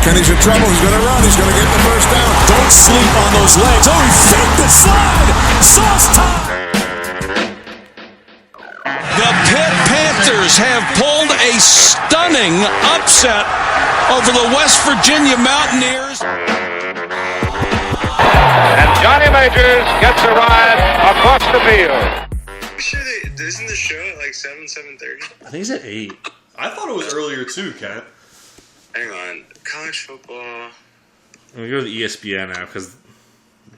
Kenny's in trouble. He's going to run. He's going to get the first down. Don't sleep on those legs. Oh, he faked the slide. Sauce time. The Pitt Panthers have pulled a stunning upset over the West Virginia Mountaineers. And Johnny Majors gets a ride across the field. Isn't the show at like 7:30? I think it's at 8. I thought it was earlier too, Kent. Hang on. College football. I'm gonna go to the ESPN app because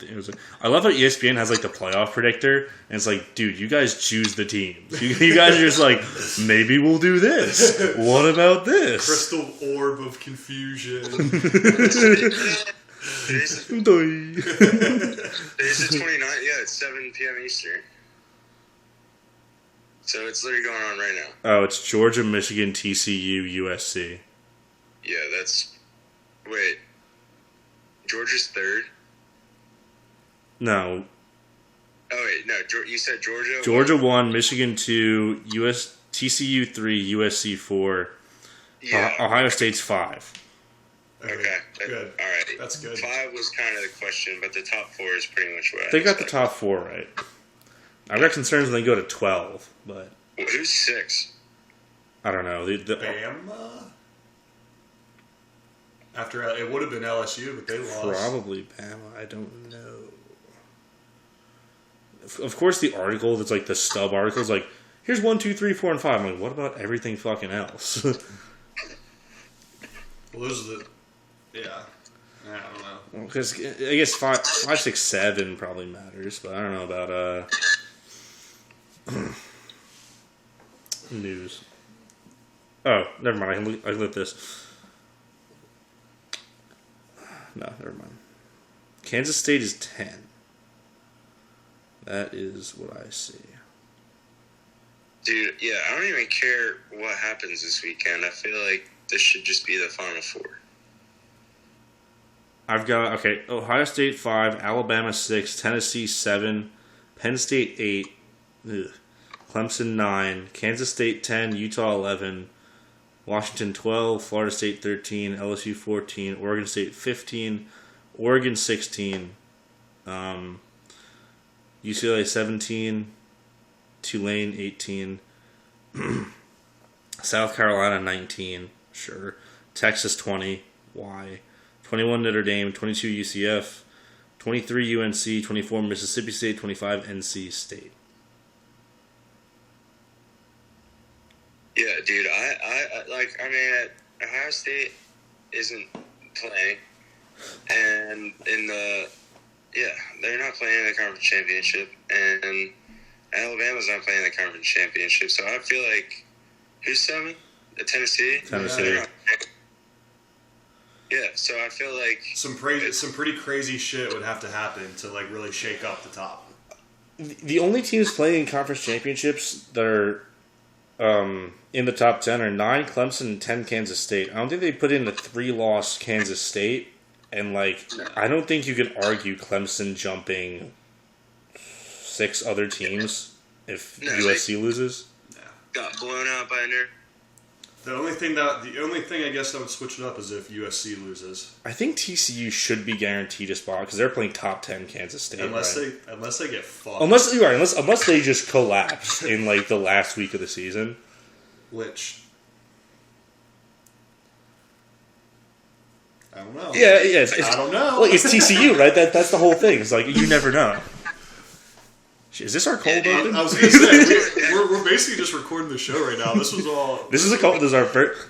it was. I love how ESPN has like the playoff predictor, and it's like, dude, you guys choose the teams. You guys are just like, maybe we'll do this. What about this? Crystal orb of confusion. Today's the 29th. Yeah, it's 7 p.m. Eastern. So it's literally going on right now. Oh, it's Georgia, Michigan, TCU, USC. Yeah, that's... Wait. Georgia's third? No. Oh, wait. No, you said Georgia? Georgia 1, Michigan 2, TCU 3, USC 4. Yeah. Ohio State's 5. Okay. Good. All right. That's good. 5 was kind of the question, but the top 4 is pretty much what I They got the top 4 right. I've got concerns when they go to 12, but... Well, who's 6? I don't know. Bama? After it would have been LSU, but they lost. Probably Bama. I don't know. Of course, the article that's like the stub article is like, here's 1, 2, 3, 4, and 5. I'm like, what about everything fucking else? Well, those are the... Yeah. I don't know. Because I guess 5, 6, 7 probably matters, but I don't know about news. Oh, never mind. I can look at this. No, never mind. Kansas State is 10. That is what I see. Dude, yeah, I don't even care what happens this weekend. I feel like this should just be the Final Four. I've got, okay, Ohio State 5, Alabama 6, Tennessee 7, Penn State 8, Clemson 9, Kansas State 10, Utah 11, Washington 12, Florida State 13, LSU 14, Oregon State 15, Oregon 16, UCLA 17, Tulane 18, South Carolina 19, sure, Texas 20, why? 21 Notre Dame, 22 UCF, 23 UNC, 24 Mississippi State, 25 NC State. Yeah, dude, I Ohio State isn't playing, and they're not playing in the conference championship, and Alabama's not playing in the conference championship, so I feel like, who's 7? Tennessee? Tennessee. Yeah, so I feel like some pretty crazy shit would have to happen to like really shake up the top. The only teams playing in conference championships that are in the top 10 are 9 Clemson and 10 Kansas State. I don't think they put in a 3-loss Kansas State, and I don't think you could argue Clemson jumping 6 other teams if USC loses. Got blown out by Nerd. The only thing I guess that would switch it up is if USC loses. I think TCU should be guaranteed a spot because they're playing top 10 Kansas State. Unless they get fucked. Unless they just collapse in the last week of the season. Which I don't know. Yeah. I don't know. Well, it's TCU, right? That's the whole thing. It's like you never know. Is this our cold open? I was going to say, we're basically just recording the show right now. This is all... This is our first...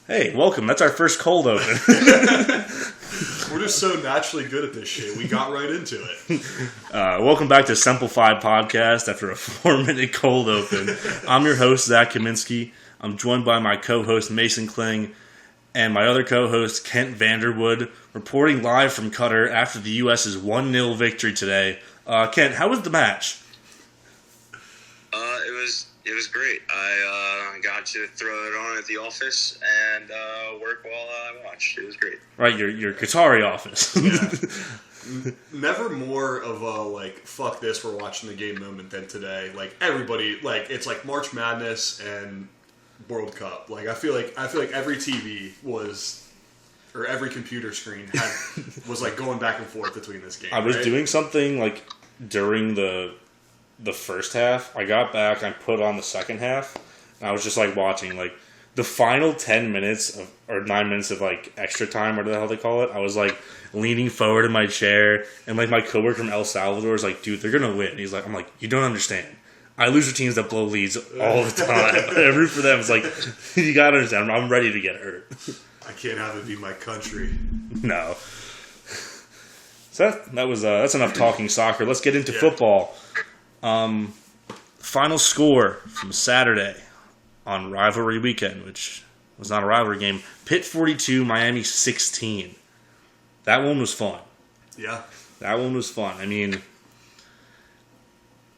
Hey, welcome. That's our first cold open. We're just so naturally good at this shit. We got right into it. Welcome back to Simplified Podcast after a 4-minute cold open. I'm your host, Zack Kaminsky. I'm joined by my co-host, Mason Kling, and my other co-host, Kent Vanderwood, reporting live from Qatar after the U.S.'s 1-0 victory today. Kent, how was the match? It was great. I got to throw it on at the office and work while I watched. It was great. Right, your Qatari office. Yeah. Never more of a fuck this, we're watching the game moment than today. Everybody, it's March Madness and World Cup. I feel like every TV was or every computer screen was like going back and forth between this game. I was doing something like during the first half. I got back, I put on the second half, and I was just like watching like the final 10 minutes or 9 minutes of like extra time, whatever the hell they call it. I was like leaning forward in my chair, and like my coworker from El Salvador is like, dude, they're gonna win. And he's like, I'm like, you don't understand. I lose to teams that blow leads all the time. I root for them. It's like, you gotta understand. I'm ready to get hurt. I can't have it be my country. No. So that's enough talking soccer. Let's get into football. Final score from Saturday on rivalry weekend, which was not a rivalry game. Pitt 42, Miami 16. That one was fun. Yeah. That one was fun. I mean,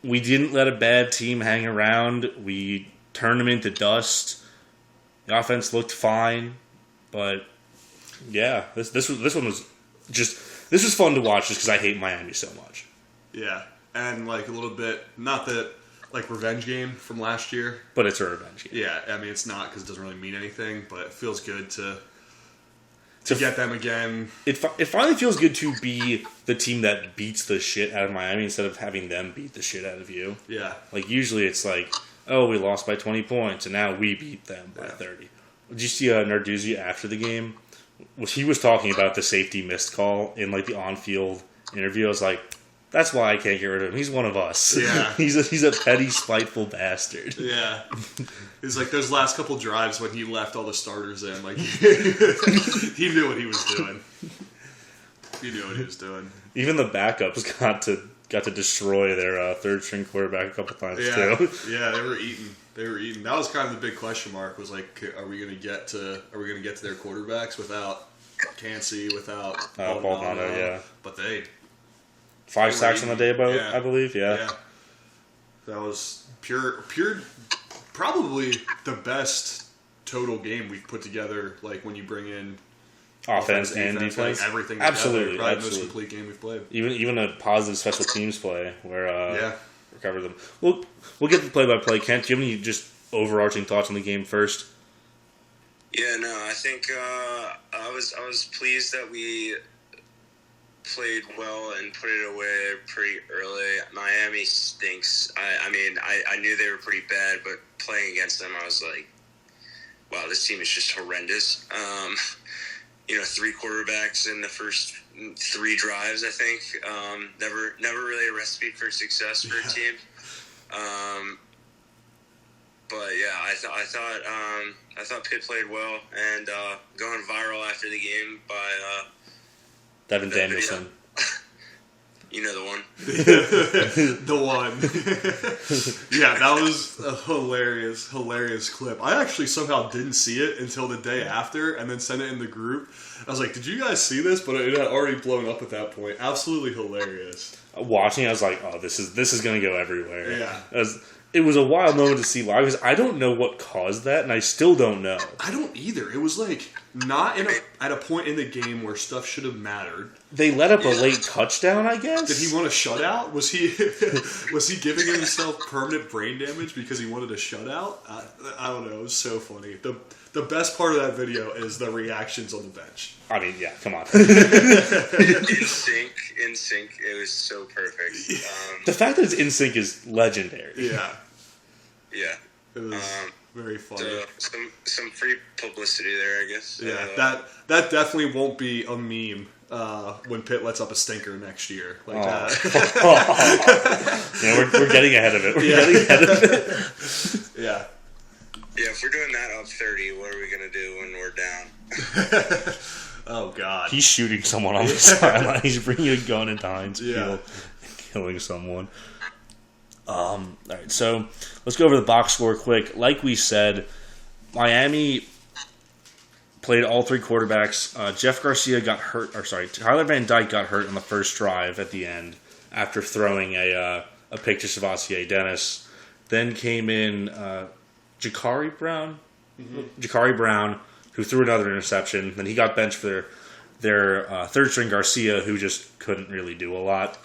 we didn't let a bad team hang around. We turned them into dust. The offense looked fine, but yeah, this one was this was fun to watch just because I hate Miami so much. Yeah, and like a little bit, not that like revenge game from last year, but it's a revenge game. Yeah, I mean it's not because it doesn't really mean anything, but it feels good to get them again. It finally feels good to be the team that beats the shit out of Miami instead of having them beat the shit out of you. Yeah. Like, usually it's like, oh, we lost by 20 points, and now we beat them by 30. Did you see Narduzzi after the game? He was talking about the safety missed call in, like, the on-field interview. I was like, that's why I can't get rid of him. He's one of us. Yeah. He's a petty, spiteful bastard. Yeah. It's like those last couple drives when he left all the starters in. Like he knew what he was doing. He knew what he was doing. Even the backups got to destroy their third string quarterback a couple times too. Yeah, they were eating. That was kind of the big question mark. Was like, are we going to get to their quarterbacks without Cansey, without Baldonado? Yeah, but they. 5 sacks on the day, I believe. Yeah. That was pure, probably the best total game we've put together. Like when you bring in offense and defense, like everything. Absolutely, together. Probably the most complete game we've played. Even a positive special teams play where recover them. We'll get the play-by-play. Kent, do you have any just overarching thoughts on the game first? Yeah, no, I think I was pleased that we played well and put it away pretty early. Miami stinks. I mean, I knew they were pretty bad, but playing against them, I was like, wow, this team is just horrendous. 3 quarterbacks in the first 3 drives, I think. Never really a recipe for success for a team. But yeah, I thought Pitt played well, and going viral after the game by Devin Danielson. You know the one. The one. Yeah, that was a hilarious clip. I actually somehow didn't see it until the day after and then sent it in the group. I was like, did you guys see this? But it had already blown up at that point. Absolutely hilarious. Watching, I was like, oh, this is going to go everywhere. Yeah. It was a wild moment to see live because I don't know what caused that, and I still don't know. I don't either. It was like not at a point in the game where stuff should have mattered. They let up a late touchdown, I guess. Did he want a shutout? Was he giving himself permanent brain damage because he wanted a shutout? I don't know. It was so funny. The best part of that video is the reactions on the bench. I mean, yeah, come on. In sync. It was so perfect. The fact that it's in sync is legendary. Yeah. Yeah. It was very funny. So, some free publicity there, I guess. Yeah, that definitely won't be a meme when Pitt lets up a stinker next year. Like that. Yeah, we're getting ahead of it. We're getting ahead of it. Yeah. Yeah, if we're doing that up 30, what are we going to do when we're down? Oh, God. He's shooting someone on the sideline. He's bringing a gun into Heinz Field and killing someone. All right, so let's go over the box score quick. Like we said, Miami played all 3 quarterbacks. Jeff Garcia got hurt, Tyler Van Dyke got hurt on the first drive at the end after throwing a pick to Shavassie Dennis. Then came in Jakari Brown, who threw another interception. Then he got benched for their third string Garcia, who just couldn't really do a lot.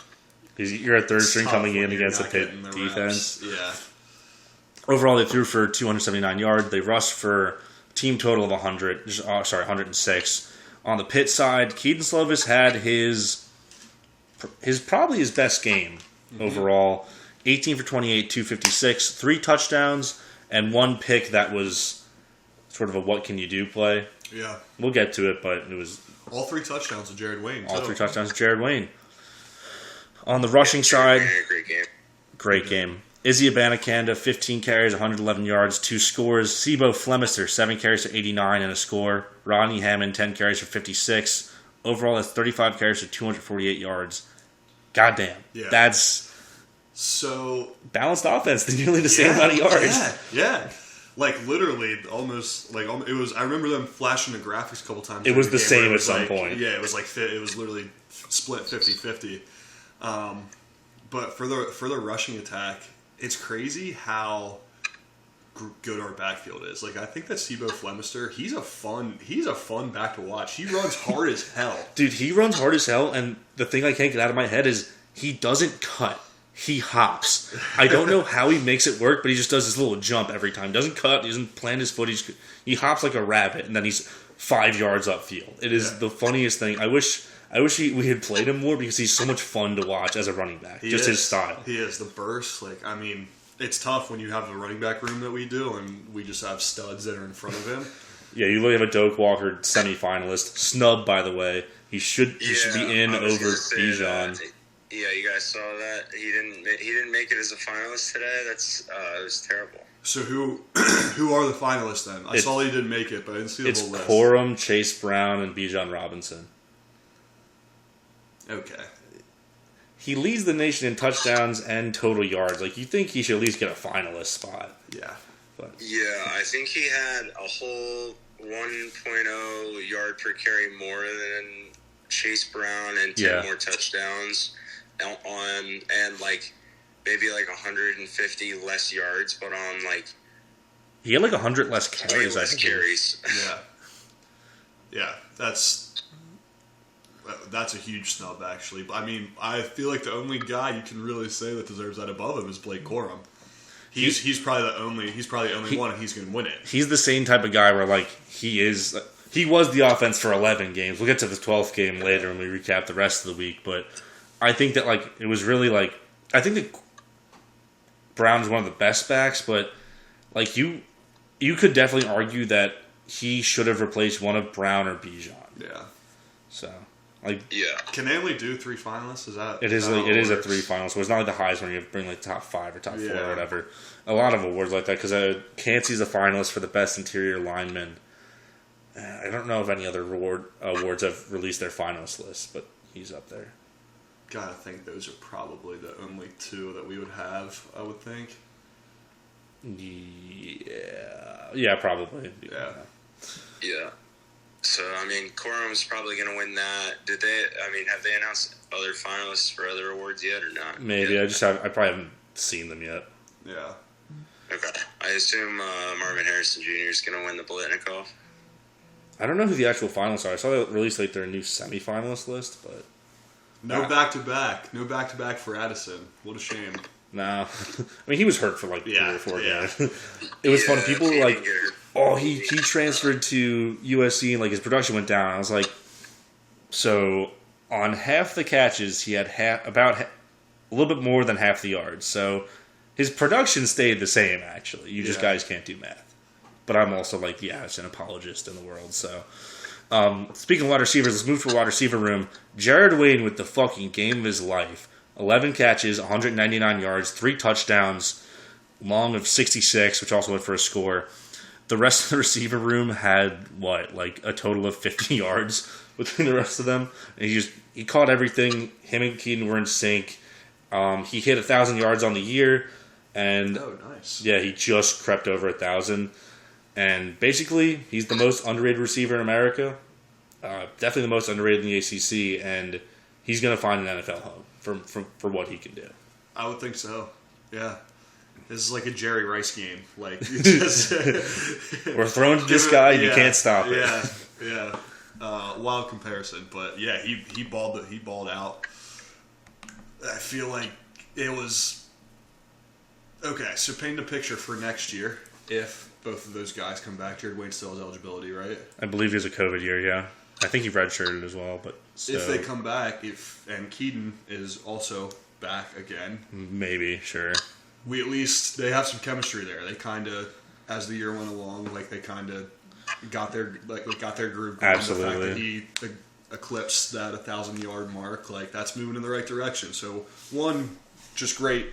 You're a third string coming in against a Pitt defense. Yeah. Overall, they threw for 279 yards. They rushed for a team total of 106. On the Pitt side, Keaton Slovis had his probably his best game overall. 18 for 28, 256, 3 touchdowns, and 1 pick that was sort of a what can you do play. Yeah. We'll get to it, but it was... All 3 touchdowns of Jared Wayne, All 3 touchdowns of Jared Wayne. On the rushing side... Great game. Great game. Izzy Abanikanda, 15 carries, 111 yards, 2 scores. Sibo Flemister, 7 carries for 89 and a score. Rodney Hammond, 10 carries for 56. Overall, that's 35 carries for 248 yards. Goddamn. Yeah. That's... So balanced offense, nearly the same amount of yards. Yeah. Like literally, almost like it was. I remember them flashing the graphics a couple times. It was the game same where it at was some like, point. Yeah, it was like it was literally split 50-50. But for the rushing attack, it's crazy how good our backfield is. Like I think that Sibo Flemister, he's a fun back to watch. He runs hard as hell. Dude, he runs hard as hell, and the thing I can't get out of my head is he doesn't cut. He hops. I don't know how he makes it work, but he just does this little jump every time. Doesn't cut. He doesn't plant his foot. He hops like a rabbit, and then he's 5 yards upfield. It is the funniest thing. I wish we had played him more because he's so much fun to watch as a running back. His style. He is the burst. Like I mean, it's tough when you have the running back room that we do, and we just have studs that are in front of him. Yeah, you literally have a Doak Walker semifinalist. Snub, by the way. He should be in over Bijan. Yeah, you guys saw that. He didn't make it as a finalist today. That's it was terrible. So who are the finalists then? I saw he didn't make it, but I didn't see the whole list. It's Coram, Chase Brown, and Bijan Robinson. Okay. He leads the nation in touchdowns and total yards. Like, you think he should at least get a finalist spot. Yeah. But Yeah, I think he had a whole 1.0 yard per carry more than Chase Brown and 10 more touchdowns and like maybe like 150 less yards, but on like he had like 100 less carries. Carries. Yeah, that's a huge snub actually. But I mean, I feel like the only guy you can really say that deserves that above him is Blake Corum. He's probably the only one, and he's going to win it. He's the same type of guy where like he was the offense for 11 games. We'll get to the 12th game later when we recap the rest of the week, but I think that like it was really like I think that Brown's one of the best backs, but like you could definitely argue that he should have replaced one of Brown or Bijan. Yeah. So like can they only do 3 finalists? Is that it is a 3 finalists, so it's not like the Heisman where you have to bring like top 5 or top 4 or whatever. A lot of awards like that because Cansey's a finalist for the best interior lineman. I don't know if any other awards have released their finalist list, but he's up there. Gotta think those are probably the only 2 that we would have, I would think. Yeah, probably. Yeah. So, I mean, Corum's probably going to win that. Have they announced other finalists for other awards yet or not? Maybe. Yeah. I probably haven't seen them yet. Yeah. Okay. I assume Marvin Harrison Jr. is going to win the Biletnikoff. I don't know who the actual finalists are. I saw they released like their new semi-finalist list, but no back-to-back. No back-to-back for Addison. What a shame. No. I mean, he was hurt for like 3 or 4 games. It was fun. People were like, oh, he transferred to USC and like his production went down. I was like, so on half the catches, he had a little bit more than half the yards. So his production stayed the same, actually. You just guys can't do math. But I'm also like the Addison apologist in the world. So, speaking of wide receivers, let's move to a wide receiver room. Jared Wayne with the fucking game of his life. 11 catches, 199 yards, 3 touchdowns, long of 66, which also went for a score. The rest of the receiver room had, like a total of 50 yards between the rest of them. And he caught everything. Him and Keaton were in sync. He hit 1,000 yards on the year. And nice. Yeah, he just crept over 1,000. And basically, he's the most underrated receiver in America. Definitely the most underrated in the ACC. And he's going to find an NFL home for what he can do. I would think so. Yeah. This is like a Jerry Rice game. Like, just we're throwing to this guy, you can't stop it. Yeah. Wild comparison, but yeah, he balled out. I feel like it was okay. So paint a picture for next year if both of those guys come back. Jared Wayne still has eligibility, right? I believe he has a COVID year. Yeah. I think he redshirted as well, but if they come back, and Keaton is also back again, maybe, sure. They have some chemistry there. They kind of, as the year went along, they kind of got their groove going. Absolutely. The fact that he eclipsed that 1,000-yard mark, that's moving in the right direction. So just great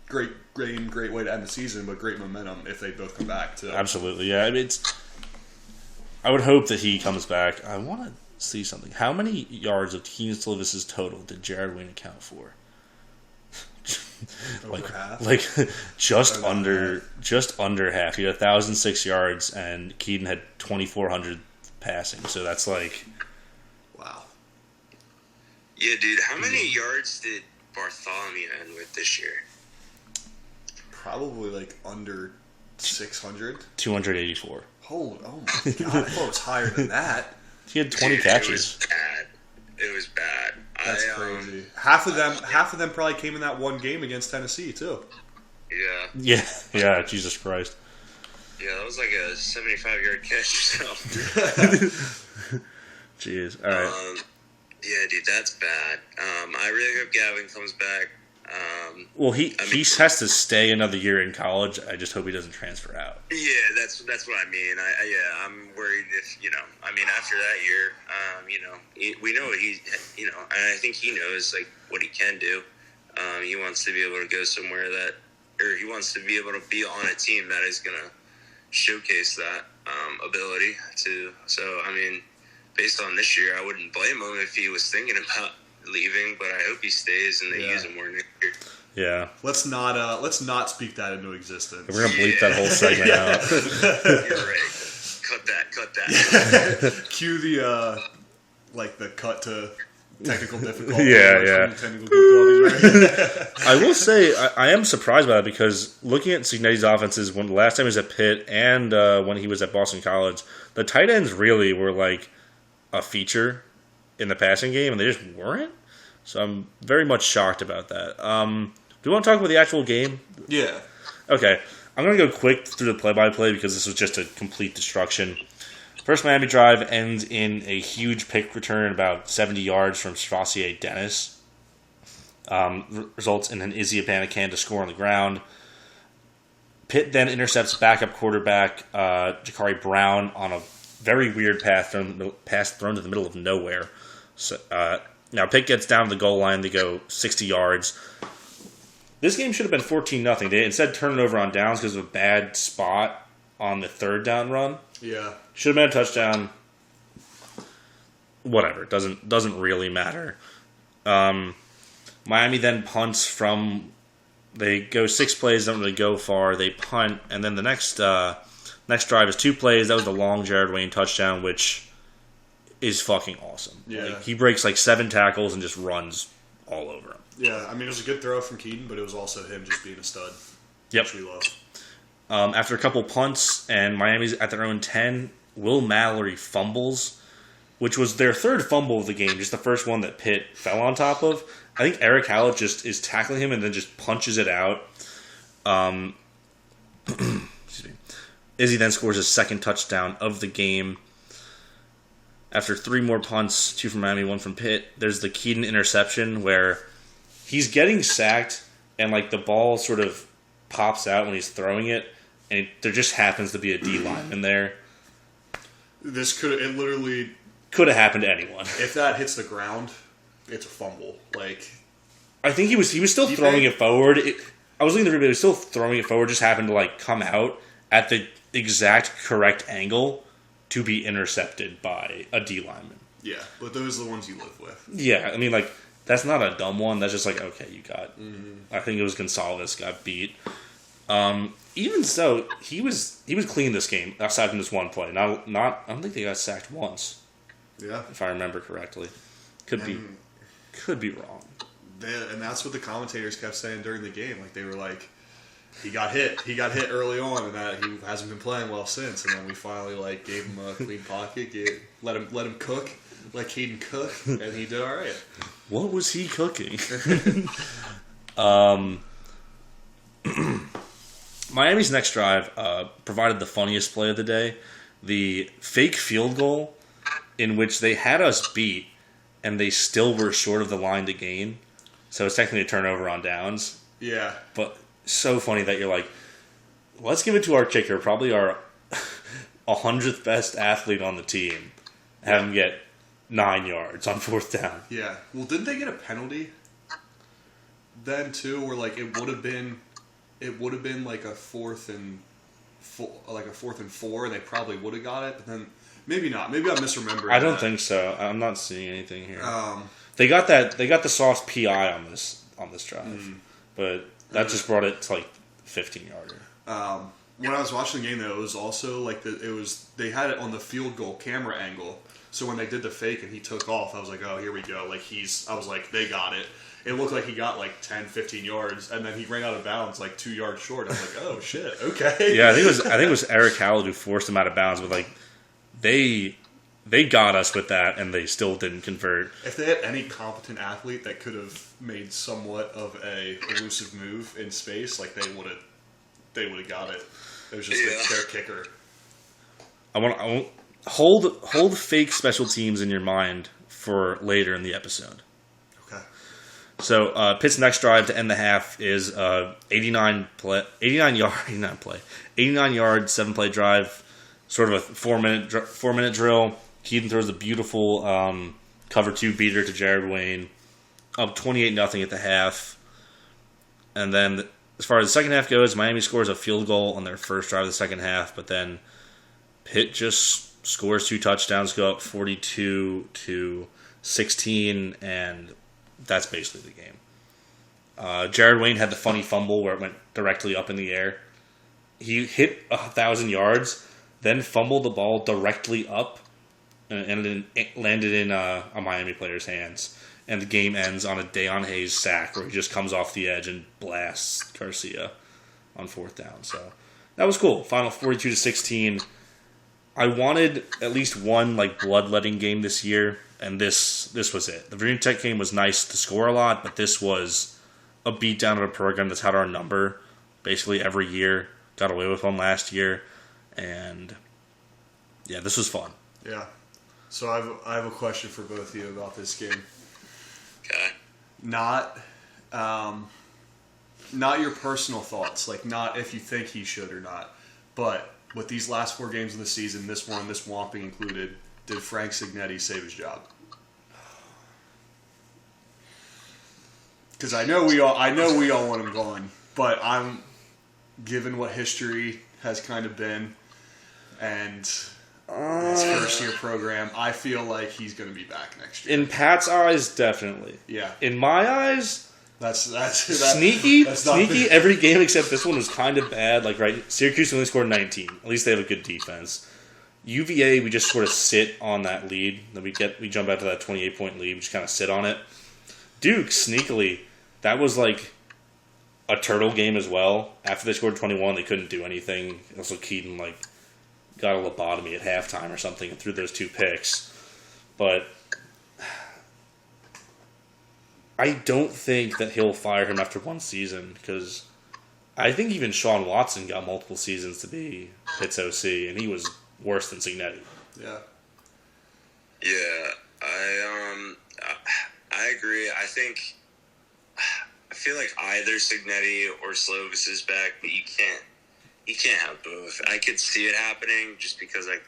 way to end the season, but great momentum if they both come back too. Absolutely, yeah. I would hope that he comes back. I want to see something. How many yards of Keenan Slovis's total did Jared Wayne account for? Over half? just under half. He had 1,006 yards, and Keaton had 2,400 passing. So that's wow. Yeah, dude. How many yards did Bartholomew end with this year? Probably under 600. 284. Oh my god! I thought it was higher than that. He had 20 catches. It was bad. That's crazy. Half of them probably came in that one game against Tennessee too. Yeah. Yeah. Jesus Christ. Yeah, that was like a 75-yard catch or something. Jeez. All right. Yeah, dude, that's bad. I really hope Gavin comes back. Well, he has to stay another year in college. I just hope he doesn't transfer out. Yeah, that's what I mean. I'm worried if after that year, we know what and I think he knows what he can do. He wants to be able to go somewhere he wants to be able to be on a team that is gonna showcase that ability to. So based on this year, I wouldn't blame him if he was thinking about leaving, but I hope he stays and they use him more next year. Yeah. Let's not speak that into existence. We're gonna bleep that whole segment out. You're right. Cut that. Cue the the cut to technical difficulty. Yeah. Technical difficulties, I will say I am surprised by that because looking at Cignetti's offenses when the last time he was at Pitt and when he was at Boston College, the tight ends really were a feature in the passing game, and they just weren't. So I'm very much shocked about that. Do we want to talk about the actual game? Yeah. Okay. I'm going to go quick through the play-by-play because this was just a complete destruction. First Miami drive ends in a huge pick return about 70 yards from Strasier Dennis. Results in an Izzy Abanican to score on the ground. Pitt then intercepts backup quarterback Jakari Brown on a very weird pass thrown to the middle of nowhere. So, now Pitt gets down to the goal line. They go 60 yards. This game should have been 14-0. They instead turned it over on downs because of a bad spot on the third down run. Yeah. Should have been a touchdown. Whatever. Doesn't really matter. Miami then punts from... They go 6 plays, don't really go far. They punt, and then the next drive is 2 plays. That was the long Jared Wayne touchdown, which is fucking awesome. Yeah. He breaks 7 tackles and just runs all over him. Yeah, it was a good throw from Keaton, but it was also him just being a stud. Yep. Which we love. After a couple punts and Miami's at their own 10, Will Mallory fumbles, which was their third fumble of the game, just the first one that Pitt fell on top of. I think Eric Hallett just is tackling him and then just punches it out. Excuse me. Izzy then scores his second touchdown of the game. After 3 more punts, 2 from Miami, 1 from Pitt, there's the Keaton interception where he's getting sacked and the ball sort of pops out when he's throwing it, and there just happens to be a D lineman there. It literally could have happened to anyone. If that hits the ground, it's a fumble. I think he was still throwing it forward. I was looking at the replay, he was still throwing it forward, just happened to come out at the exact correct angle to be intercepted by a D lineman. Yeah, but those are the ones you live with. Yeah, that's not a dumb one. That's just okay, you got... I think it was Gonzalez got beat. Even so, he was clean this game, aside from this one play. I don't think they got sacked once. Yeah. If I remember correctly. Could be wrong. And that's what the commentators kept saying during the game. They were he got hit early on, and that he hasn't been playing well since. And then we finally gave him a clean pocket, let him cook like Keaton cooked, and he did all right. What was he cooking? Miami's next drive provided the funniest play of the day. The fake field goal in which they had us beat, and they still were short of the line to gain. So it's technically a turnover on downs. Yeah. But so funny that you're like, let's give it to our kicker, probably our 100th best athlete on the team. Have him get 9 yards on 4th down. Yeah. Well, didn't they get a penalty then too, where like it would have been like a 4th and 4, and they probably would have got it, but then maybe not. Maybe I'm misremembering. I don't think so. I'm not seeing anything here. Um, They got the soft PI on this drive, but that just brought it to like 15-yarder. When I was watching the game, though, it was also like they had it on the field goal camera angle. So when they did the fake and he took off, I was like, oh, here we go. Like I was like, they got it. It looked like he got like 10, 15 yards, and then he ran out of bounds like 2 yards short. I was like, oh shit, okay. Yeah, I think it was Eric Howell who forced him out of bounds, but like they got us with that, and they still didn't convert. If they had any competent athlete that could have made somewhat of a elusive move in space, like they would have got it. It was just their kicker. I want hold fake special teams in your mind for later in the episode. Okay. So Pitt's next drive to end the half is 89 yard 7-play drive, sort of a 4-minute drill. Keaton throws a beautiful cover 2 beater to Jared Wayne, up 28-0 at the half. And then as far as the second half goes, Miami scores a field goal on their first drive of the second half, but then Pitt just scores 2 touchdowns, go up 42-16, and that's basically the game. Jared Wayne had the funny fumble where it went directly up in the air. He hit 1,000 yards, then fumbled the ball directly up, and it landed in a Miami player's hands. And the game ends on a Deion Hayes sack where he just comes off the edge and blasts Garcia on 4th down. So that was cool. Final 42-16. I wanted at least one like bloodletting game this year, and this was it. The Virginia Tech game was nice to score a lot, but this was a beatdown of a program that's had our number basically every year. Got away with one last year, and yeah, this was fun. Yeah. So I have a question for both of you about this game. Okay. Not your personal thoughts, like not if you think he should or not, but with these last 4 games of the season, this Whomping included, did Frank Signetti save his job? Because I know we all want him gone, but I'm given what history has kind of been and his first year program, I feel like he's going to be back next year. In Pat's eyes, definitely. Yeah. In my eyes, That's sneaky. that's not Sneaky. Every game except this one was kind of bad. Like Syracuse only scored 19. At least they have a good defense. UVA, we just sort of sit on that lead. Then we jump out to that 28-point lead. We just kind of sit on it. Duke, sneakily, that was like a turtle game as well. After they scored 21, they couldn't do anything. Also, Keaton got a lobotomy at halftime or something and threw those 2 picks. But I don't think that he'll fire him after one season, because I think even Sean Watson got multiple seasons to be Pitt's OC, and he was worse than Signetti. Yeah. Yeah, I agree. I feel like either Signetti or Slovis is back, but you can't have both. I could see it happening just because I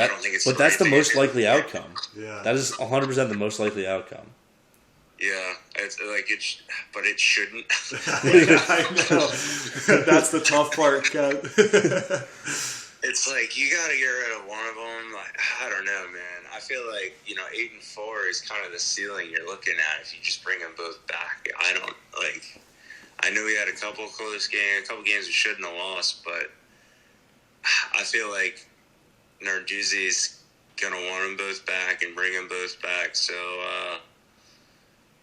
don't think it's. But that's the most likely outcome. Yeah. That is 100% the most likely outcome. Yeah, but it shouldn't. I know. That's the tough part, Ken. It's like you got to get rid of one of them. Like, I don't know, man. I feel like 8-4 is kind of the ceiling you're looking at if you just bring them both back. I know we had a couple close games, a couple games we shouldn't have lost, but I feel like Narduzzi's gonna want them both back and bring them both back. So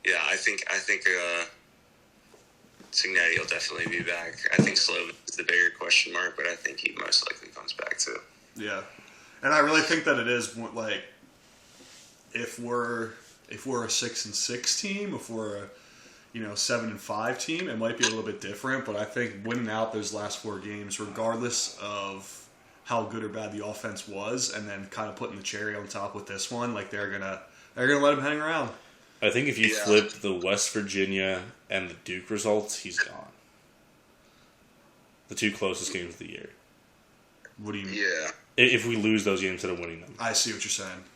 yeah, I think Signetti will definitely be back. I think Slovis is the bigger question mark, but I think he most likely comes back too. Yeah, and I really think that it is like if we're a 6-6 team, if we're a 7-5 team, it might be a little bit different. But I think winning out those last 4 games, regardless of how good or bad the offense was, and then kind of putting the cherry on top with this one. Like they're gonna let him hang around. I think if you flip the West Virginia and the Duke results, he's gone. The 2 closest games of the year. What do you mean? Yeah. If we lose those games instead of winning them. I see what you're saying.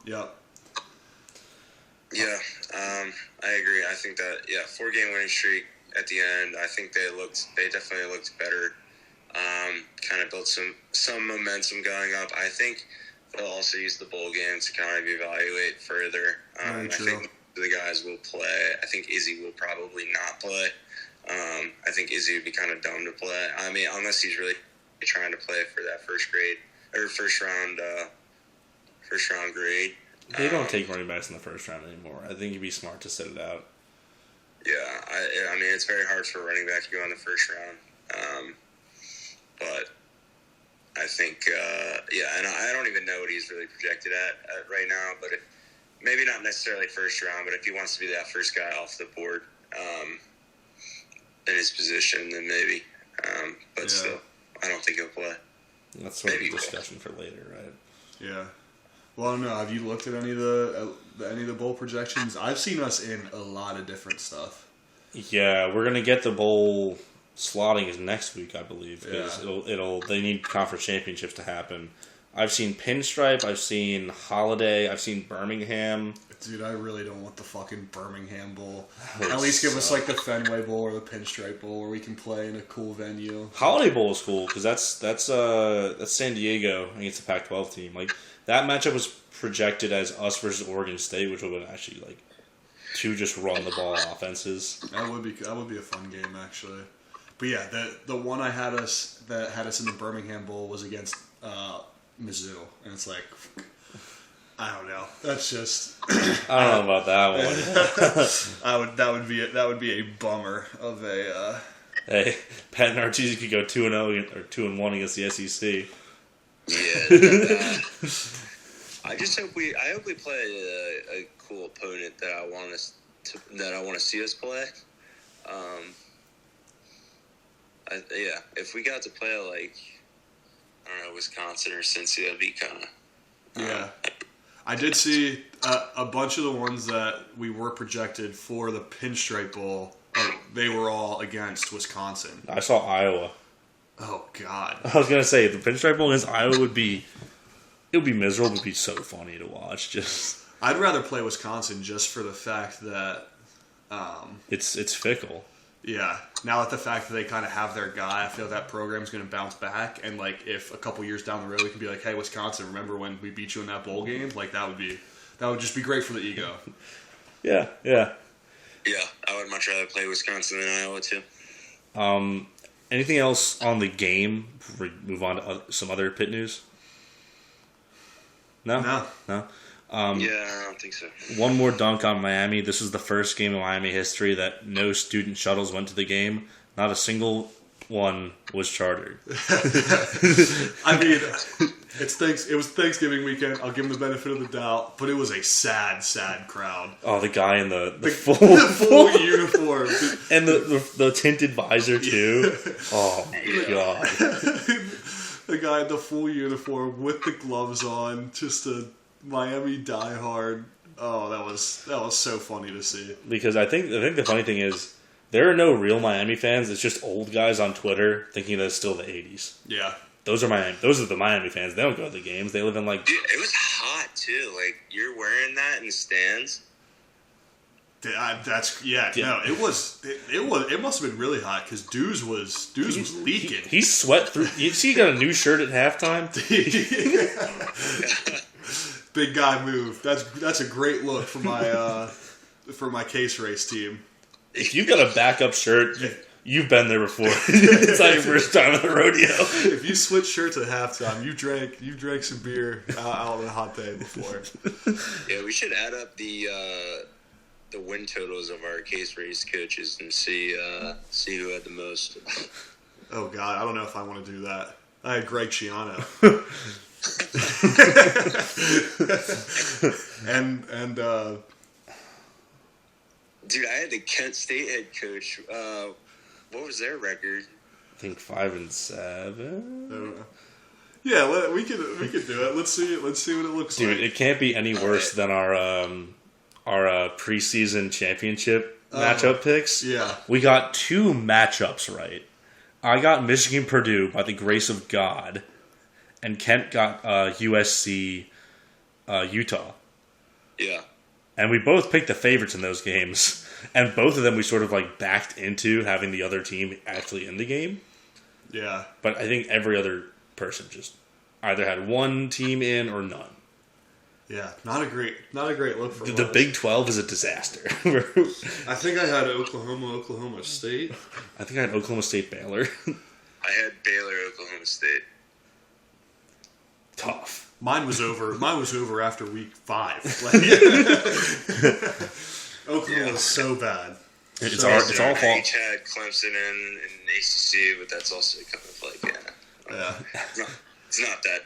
Yep. Yeah, I agree. I think that 4-game winning streak at the end. I think they definitely looked better. Kind of built some momentum going up. I think they'll also use the bowl game to kind of evaluate further. I think the guys will play. I think Izzy will probably not play. I think Izzy would be kind of dumb to play. I mean, unless he's really trying to play for that first round grade. They don't take running backs in the first round anymore. I think you'd be smart to sit it out. Yeah, I mean, it's very hard for a running back to go in the first round. But I think, and I don't even know what he's really projected at right now, but maybe not necessarily first round, but if he wants to be that first guy off the board in his position, then maybe. But still, I don't think he'll play. That's sort of a discussion for later, right? Yeah. Well, I don't know. Have you looked at any of the bowl projections? I've seen us in a lot of different stuff. Yeah, we're gonna get the bowl slotting is next week, I believe, because they need conference championships to happen. I've seen Pinstripe, I've seen Holiday, I've seen Birmingham. Dude, I really don't want the fucking Birmingham Bowl. At least give us like the Fenway Bowl or the Pinstripe Bowl where we can play in a cool venue. Holiday Bowl is cool because that's San Diego against the Pac-12 team. Like that matchup was projected as us versus Oregon State, which would have been actually like 2 just run the ball offenses. That would be a fun game actually. But yeah, the one that had us in the Birmingham Bowl was against Mizzou, and it's like, I don't know. That's just I don't know about that one. that would be a bummer of a. Hey, Pat and Arteezy could go 2-0 or 2-1 against the SEC. Yeah. I hope we play a cool opponent that I want to see us play. If we got to play like, I don't know, Wisconsin or Cincy, that'd be kind of. Yeah. I did see a bunch of the ones that we were projected for the Pinstripe Bowl. They were all against Wisconsin. I saw Iowa. Oh God! I was gonna say the Pinstripe Bowl against Iowa would be miserable. It would be so funny to watch. Just I'd rather play Wisconsin just for the fact that it's fickle. Yeah. Now that the fact that they kind of have their guy, I feel that program's going to bounce back. And like, if a couple years down the road we can be like, "Hey, Wisconsin, remember when we beat you in that bowl game?" Like that would just be great for the ego. Yeah. Yeah, I would much rather play Wisconsin than Iowa too. Anything else on the game before we move on to some other Pitt news? No. Yeah, I don't think so. One more dunk on Miami. This is the first game in Miami history that no student shuttles went to the game. Not a single one was chartered. I mean, it was Thanksgiving weekend. I'll give them the benefit of the doubt, but it was a sad crowd. Oh, the guy in the full uniform and the tinted visor too. Oh my God! The guy in the full uniform with the gloves on, just a Miami diehard. Oh, that was so funny to see. Because I think the funny thing is there are no real Miami fans. It's just old guys on Twitter thinking that it's still the 80s. Yeah. Those are the Miami fans. They don't go to the games. They live in like. Dude, it was hot too. Like you're wearing that in the stands. No, it must have been really hot because Dews was leaking. He sweat through. You see, he got a new shirt at halftime. Big guy move. That's a great look for my case race team. If you got a backup shirt, you've been there before. It's not your first time at the rodeo. If you switch shirts at halftime, you drank some beer out on a hot day before. Yeah, we should add up the win totals of our case race coaches and see who had the most. Oh God, I don't know if I want to do that. I had Greg Schiano. and dude, I had the Kent State head coach. What was their record? I think 5-7. Yeah, we could do it. Let's see what it looks Dude, like. it can't be any worse than our preseason championship matchup picks. Yeah. We got 2 matchups right. I got Michigan Purdue by the grace of God, and Kent got USC Utah. Yeah. And we both picked the favorites in those games, and both of them we sort of like backed into having the other team actually in the game. Yeah. But I think every other person just either had one team in or none. Yeah, not a great look for The us. Big 12 is a disaster. I think I had Oklahoma State. I think I had Oklahoma State Baylor. I had Baylor, Oklahoma State. Tough. Mine was over after week 5. Oklahoma was so bad. It's So all bad. fault. I each had Clemson in ACC, but that's also kind of like, Yeah. it's not that.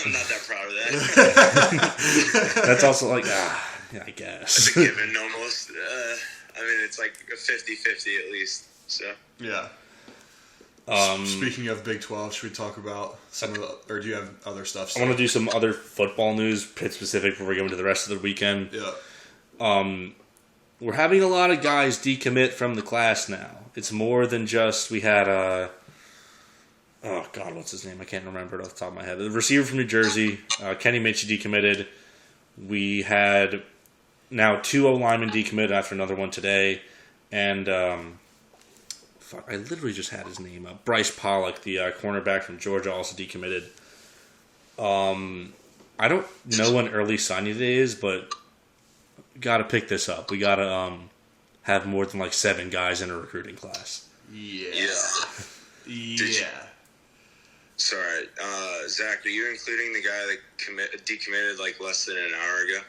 I'm not that proud of that. That's also like, yeah, I guess. Given almost. I mean, it's like a 50-50 at least. So. Yeah. Speaking of Big 12, should we talk about some of the, or do you have other stuff? I want to do some other football news, Pitt specific, before we go into the rest of the weekend. Yeah. We're having a lot of guys decommit from the class now. It's more than just we had oh God, what's his name? I can't remember it off the top of my head. The receiver from New Jersey, Kenny Minchie, decommitted. We had now 2 O-linemen decommitted after another one today, and I literally just had his name up. Bryce Pollock, the cornerback from Georgia, also decommitted. I don't know when early signing day is, but got to pick this up. We got to have more than like 7 guys in a recruiting class. Yeah. Sorry, Zach, are you including the guy that decommitted like less than an hour ago?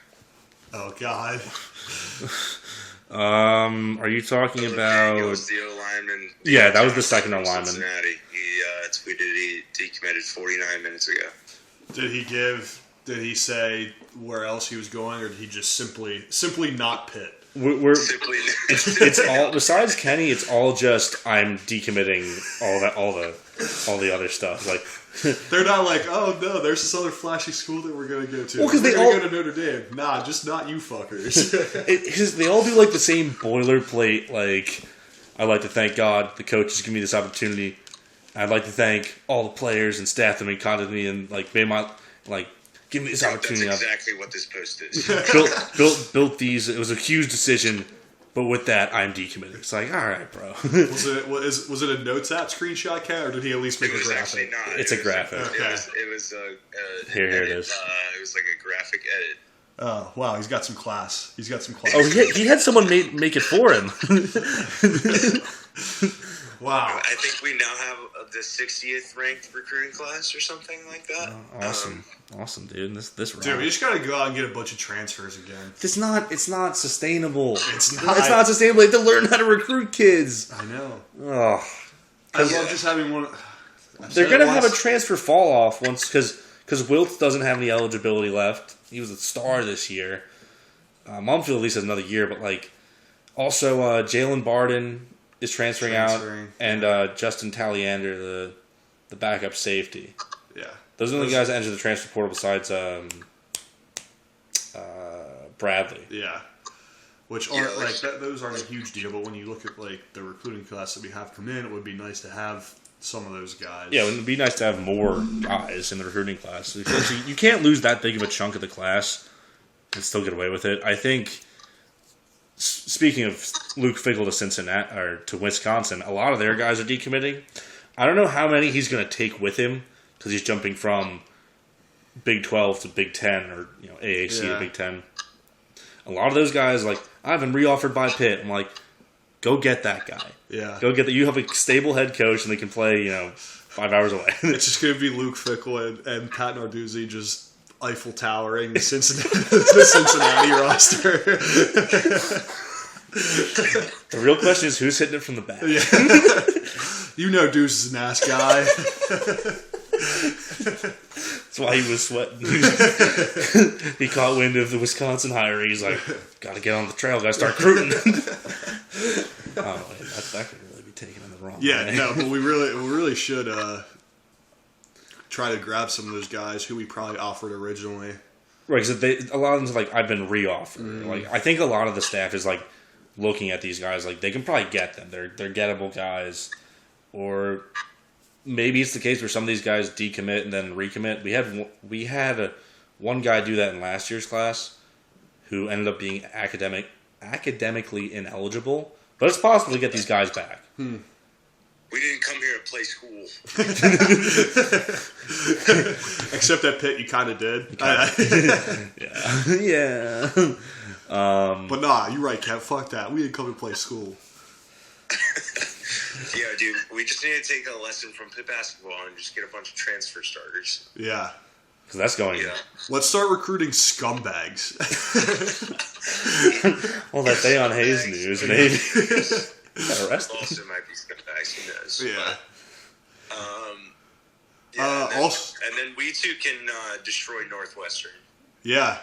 Oh God. Are you talking about? It was the O-lineman. Yeah, that was the second from O-lineman. Cincinnati. He tweeted he decommitted 49 minutes ago. Did he say where else he was going, or did he just simply not Pitt? We're Simply, it's all besides Kenny. It's all just I'm decommitting all the other stuff. Like They're not like, oh no, there's this other flashy school that we're gonna go to. Well, 'cause we're they gonna all- go to Notre Dame. Nah, just not you fuckers. they all do like the same boilerplate. Like I'd like to thank God the coaches give me this opportunity. I'd like to thank all the players and staff that made contact with me and like made my like give me this that's opportunity. exactly what this post is. built these. It was a huge decision, but with that, I'm decommitted. It's like, all right, bro. was it a notes app screenshot, Cat, or did he at least make It a was actually graphic? not. It's It a was- graphic. Okay. It was Here it edit. is. It was like a graphic edit. Oh wow, he's got some class. Oh, he had someone make it for him. Wow. I think we now have the 60th ranked recruiting class or something like that. Awesome, dude. This round. Dude, we just gotta go out and get a bunch of transfers again. It's not sustainable. It's not. It's not sustainable. They have to learn how to recruit kids. I know. Oh, I love just having one. they're gonna have a transfer fall off once because Wiltz doesn't have any eligibility left. He was a star this year. Mumfield at least has another year, but like also Jalen Barden is transferring out, and Justin Talliander, the backup safety. Yeah. Those are the only guys that enter the transfer portal besides Bradley. Yeah. Which aren't those aren't a huge deal, but when you look at like the recruiting class that we have come in, it would be nice to have some of those guys. Yeah, it would be nice to have more guys in the recruiting class. You can't lose that big of a chunk of the class and still get away with it. I think, speaking of Luke Fickell to Cincinnati or to Wisconsin, a lot of their guys are decommitting. I don't know how many he's going to take with him because he's jumping from Big 12 to Big 10 or AAC to Big 10. A lot of those guys, like, I've been reoffered by Pitt. I'm like, go get that guy. Yeah. Go get that. You have a stable head coach and they can play, 5 hours away. It's just going to be Luke Fickell and Pat Narduzzi just Eiffel Towering the Cincinnati roster. The real question is who's hitting it from the back. Yeah. Deuce is an ass guy. That's why he was sweating. He caught wind of the Wisconsin hire. He's like, got to get on the trail. Got to start recruiting. That could really be taken in the wrong way. Yeah, no, but we really should. try to grab some of those guys who we probably offered originally. Right, because a lot of them like I've been re-offered. Like I think a lot of the staff is like looking at these guys like they can probably get them. They're gettable guys, or maybe it's the case where some of these guys decommit and then recommit. We had one guy do that in last year's class, who ended up being academically ineligible. But it's possible to get these guys back. We didn't come here to play school. Except at Pitt, you kind of did. Yeah. But nah, you're right, Kev. Fuck that. We didn't come to play school. Yeah, dude. We just need to take a lesson from Pitt basketball and just get a bunch of transfer starters. Yeah. Because that's going. Yeah. Let's start recruiting scumbags. Well, that day on Hayes News, maybe. Got arrested. Also might be scumbags. Who knows? Yeah. And then we too can destroy Northwestern. Yeah.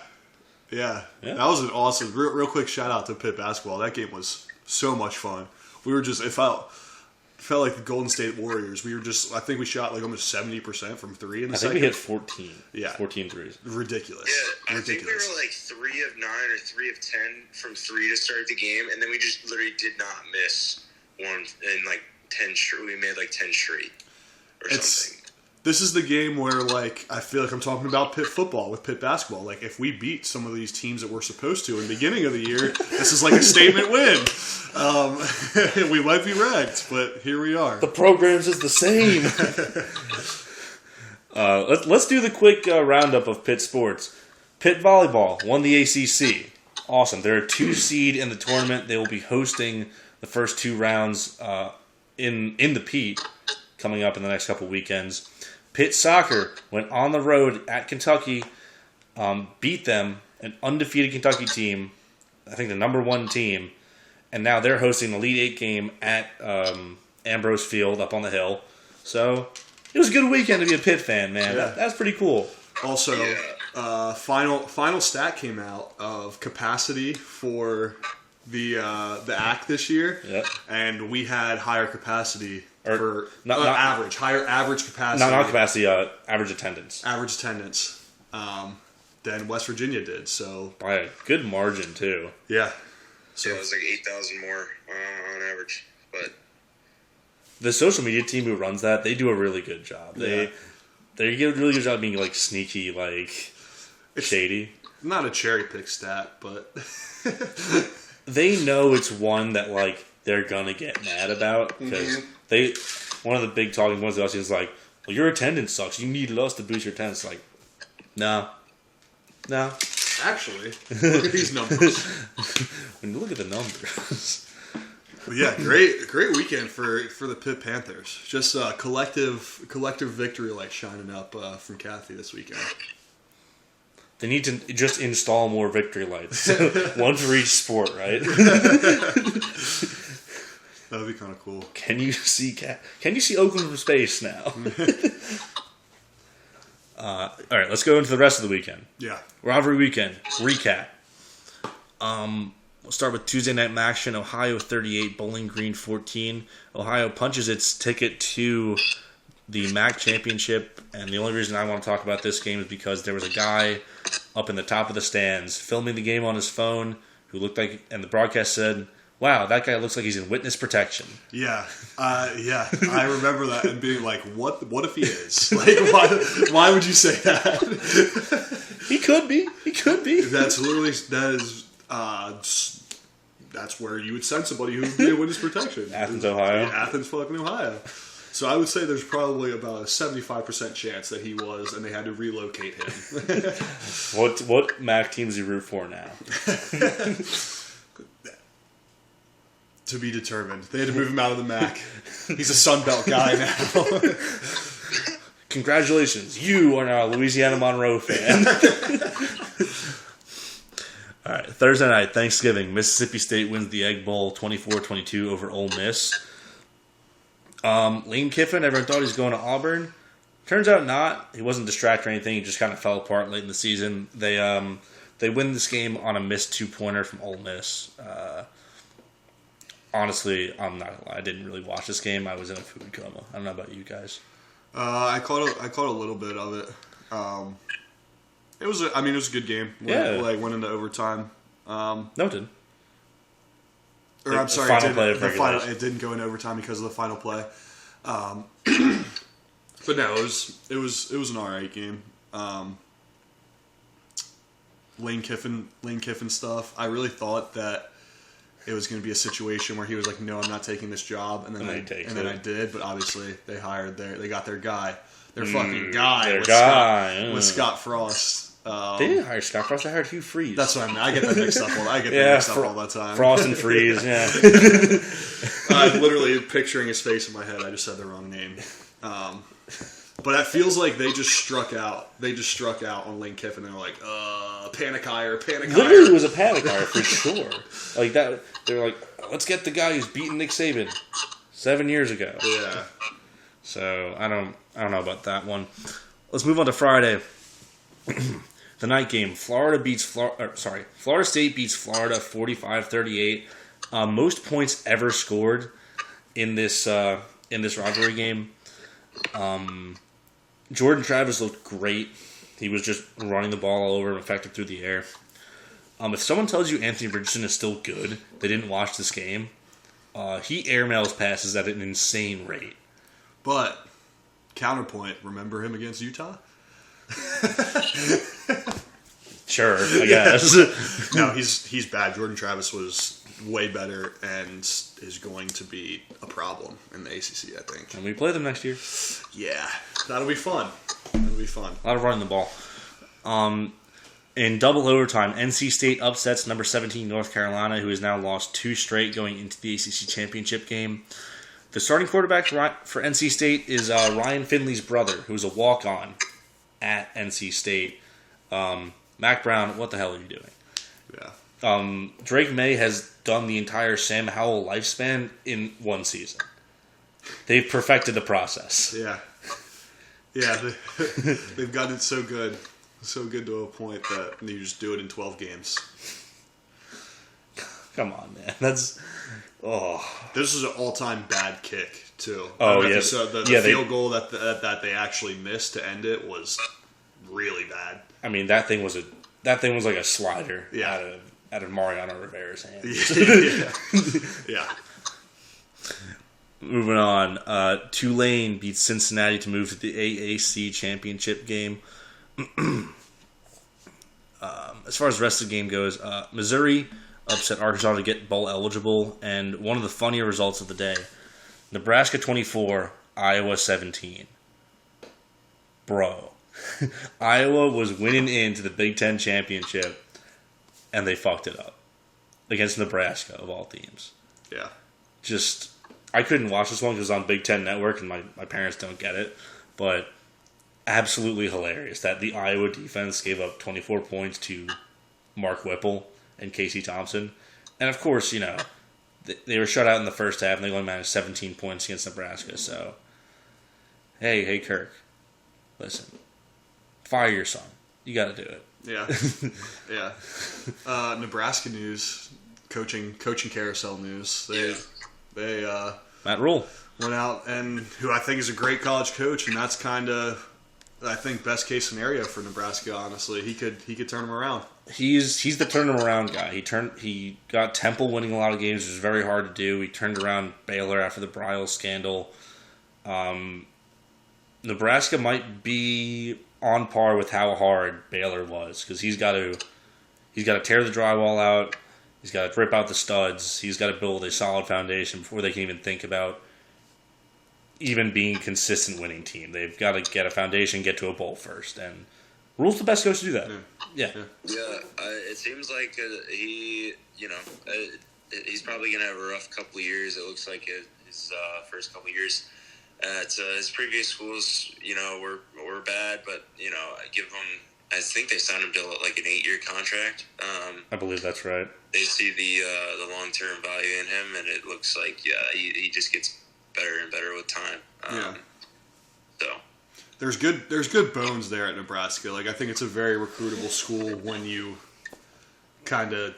That was an awesome, real quick shout out to Pitt basketball. That game was so much fun. We were just, it felt like the Golden State Warriors. We were just, I think we shot like almost 70% from three in the second. I think we hit 14. Yeah. 14 threes. Ridiculous. Yeah, I think we were like 3 of 9 or 3 of 10 from 3 to start the game, and then we just literally did not miss one in like 10 straight. We made like 10 straight or something. This is the game where, like, I feel like I'm talking about Pitt football with Pitt basketball. Like, if we beat some of these teams that we're supposed to in the beginning of the year, this is like a statement win. We might be wrecked, but here we are. The programs is the same. Let's do the quick roundup of Pitt sports. Pitt volleyball won the ACC. Awesome. They're a 2 seed in the tournament. They will be hosting the first 2 rounds in the Pete coming up in the next couple weekends. Pitt soccer went on the road at Kentucky, beat them, an undefeated Kentucky team, I think the number 1 team, and now they're hosting the Elite 8 game at Ambrose Field up on the hill. So it was a good weekend to be a Pitt fan, man. Yeah. That's pretty cool. Also, final stat came out of capacity for the ACT this year, Yep. and we had higher capacity for higher average capacity. Not capacity, average attendance. Average attendance than West Virginia did. So By a good margin, too. yeah. So it was like 8,000 more on average. But The social media team who runs that, they do a really good job. They do a really good job of being, like, sneaky, like, shady. Not a cherry pick stat, but They know it's one that, like, they're gonna get mad about, because one of the big talking points of us is like, well, your attendance sucks. You need us to boost your attendance. Like, no. actually, look at these numbers. When you look at the numbers. But yeah, great weekend for the Pitt Panthers. Just collective victory light shining up from Kathy this weekend. They need to just install more victory lights. One for each sport, right? That would be kind of cool. Can you see Oakland from space now? All right, let's go into the rest of the weekend. Yeah. Rivalry weekend recap. We'll start with Tuesday night action. Ohio 38, Bowling Green 14. Ohio punches its ticket to the MAC championship, and the only reason I want to talk about this game is because there was a guy up in the top of the stands filming the game on his phone who looked like, and the broadcast said, "Wow, that guy looks like he's in witness protection." Yeah, I remember that and being like, "What if he is? Like, why would you say that?" He could be. That's literally that's where you would send somebody who would be in witness protection. Athens, Ohio. Athens, fucking Ohio. So I would say there's probably about a 75% chance that he was, and they had to relocate him. What MAC team does he root for now? To be determined. They had to move him out of the MAC. He's a Sun Belt guy now. Congratulations, you are now a Louisiana Monroe fan. All right, Thursday night, Thanksgiving, Mississippi State wins the Egg Bowl 24-22 over Ole Miss. Lane Kiffin, everyone thought he was going to Auburn. Turns out not. He wasn't distracted or anything. He just kind of fell apart late in the season. They win this game on a missed 2-pointer from Ole Miss. Honestly, I'm not gonna lie. I didn't really watch this game. I was in a food coma. I don't know about you guys. I caught a little bit of it. It was a good game. Went into overtime. No, it didn't. Or I'm sorry, it didn't go into overtime because of the final play. But no, it was an alright game. Lane Kiffin stuff. I really thought that it was going to be a situation where he was like, "No, I'm not taking this job," and then I did. But obviously, they got their guy, fucking guy, with Scott Frost. They didn't hire Scott Frost. They hired Hugh Freeze. That's what I mean. I get that mixed up. All the time. Frost and Freeze. Yeah. I'm literally picturing his face in my head. I just said the wrong name. But it feels like they just struck out. They just struck out on Lane Kiffin. They're like, panic hire. Literally, it was a panic hire for sure. Like that. They're like, let's get the guy who's beaten Nick Saban 7 years ago. Yeah. So I don't know about that one. Let's move on to Friday. The night game. Florida State beats Florida 45-38. Most points ever scored in this rivalry game. Jordan Travis looked great. He was just running the ball all over and effective through the air. If someone tells you Anthony Richardson is still good, they didn't watch this game. He airmails passes at an insane rate. But counterpoint, remember him against Utah? Sure, I guess. No, he's bad. Jordan Travis was way better and is going to be a problem in the ACC, I think. And we play them next year. Yeah, that'll be fun. A lot of running the ball. In double overtime, NC State upsets number 17 North Carolina, who has now lost 2 straight going into the ACC championship game. The starting quarterback for NC State is Ryan Finley's brother, who's a walk-on at NC State. Mac Brown, what the hell are you doing? Yeah. Drake May has done the entire Sam Howell lifespan in 1 season. They've perfected the process. Yeah. Yeah, they've gotten it so good to a point that you just do it in 12 games. Come on, man. That's... Oh. This is an all-time bad kick, too. Oh, yeah. The field goal that they actually missed to end it was really bad. I mean, that thing was like a slider out of Mariano Rivera's hands. Yeah. Moving on, Tulane beats Cincinnati to move to the AAC championship game. As far as the rest of the game goes, Missouri upset Arkansas to get bowl eligible, and one of the funnier results of the day, Nebraska 24, Iowa 17. Bro. Iowa was winning into the Big Ten championship, and they fucked it up against Nebraska, of all teams. Yeah. Just, I couldn't watch this one because it's on Big Ten Network, and my parents don't get it, but absolutely hilarious that the Iowa defense gave up 24 points to Mark Whipple and Casey Thompson. And, of course, you know, they were shut out in the first half, and they only managed 17 points against Nebraska, so hey, Kirk, listen. Fire your son. You got to do it. Yeah. Yeah. Nebraska news, coaching carousel news. They Matt Rule went out, and who I think is a great college coach, and that's kind of, I think, best case scenario for Nebraska. Honestly, he could turn them around. He's the turn them around guy. He got Temple winning a lot of games, which was very hard to do. He turned around Baylor after the Bryles scandal. Nebraska might be on par with how hard Baylor was, because he's got to tear the drywall out, he's got to rip out the studs, he's got to build a solid foundation before they can even think about even being a consistent winning team. They've got to get a foundation, get to a bowl first, and Rule's the best coach to do that. Yeah. It seems like he's probably gonna have a rough couple of years. It looks like his first couple of years. His previous schools, were bad, but I think they signed him to like an 8-year contract. I believe that's right. They see the long-term value in him, and it looks like he just gets better and better with time. So there's good bones there at Nebraska. Like, I think it's a very recruitable school when you kind of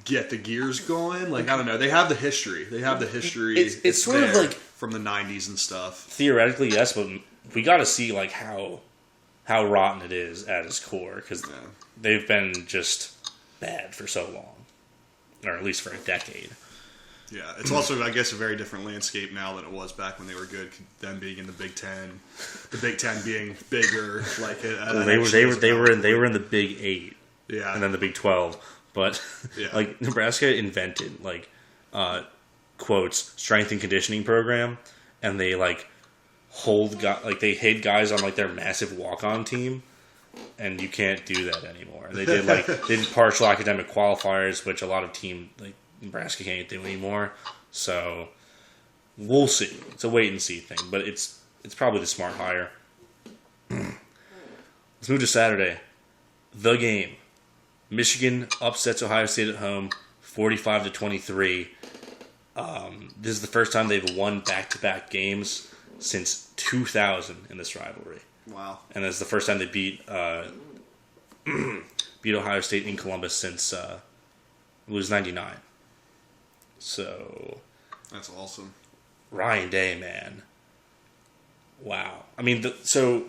get the gears going. Like, I don't know, they have the history. It's sort of like from the 90s and stuff. Theoretically, yes, but we got to see like how rotten it is at its core, because they've been just bad for so long, or at least for a decade. Yeah, it's also, I guess, a very different landscape now than it was back when they were good. Them being in the Big Ten, the Big Ten being bigger. Like they were in the Big 8, and then the Big 12. But like Nebraska invented like quotes strength and conditioning program, and they like they hid guys on like their massive walk-on team, and you can't do that anymore. They did partial academic qualifiers, which a lot of teams like Nebraska can't do anymore. So we'll see. It's a wait and see thing, but it's probably the smart hire. Let's move to Saturday. The game. Michigan upsets Ohio State at home, 45-23. This is the first time they've won back-to-back games since 2000 in this rivalry. Wow! And it's the first time they beat Ohio State in Columbus since it was '99. So that's awesome. Ryan Day, man. Wow. I mean, so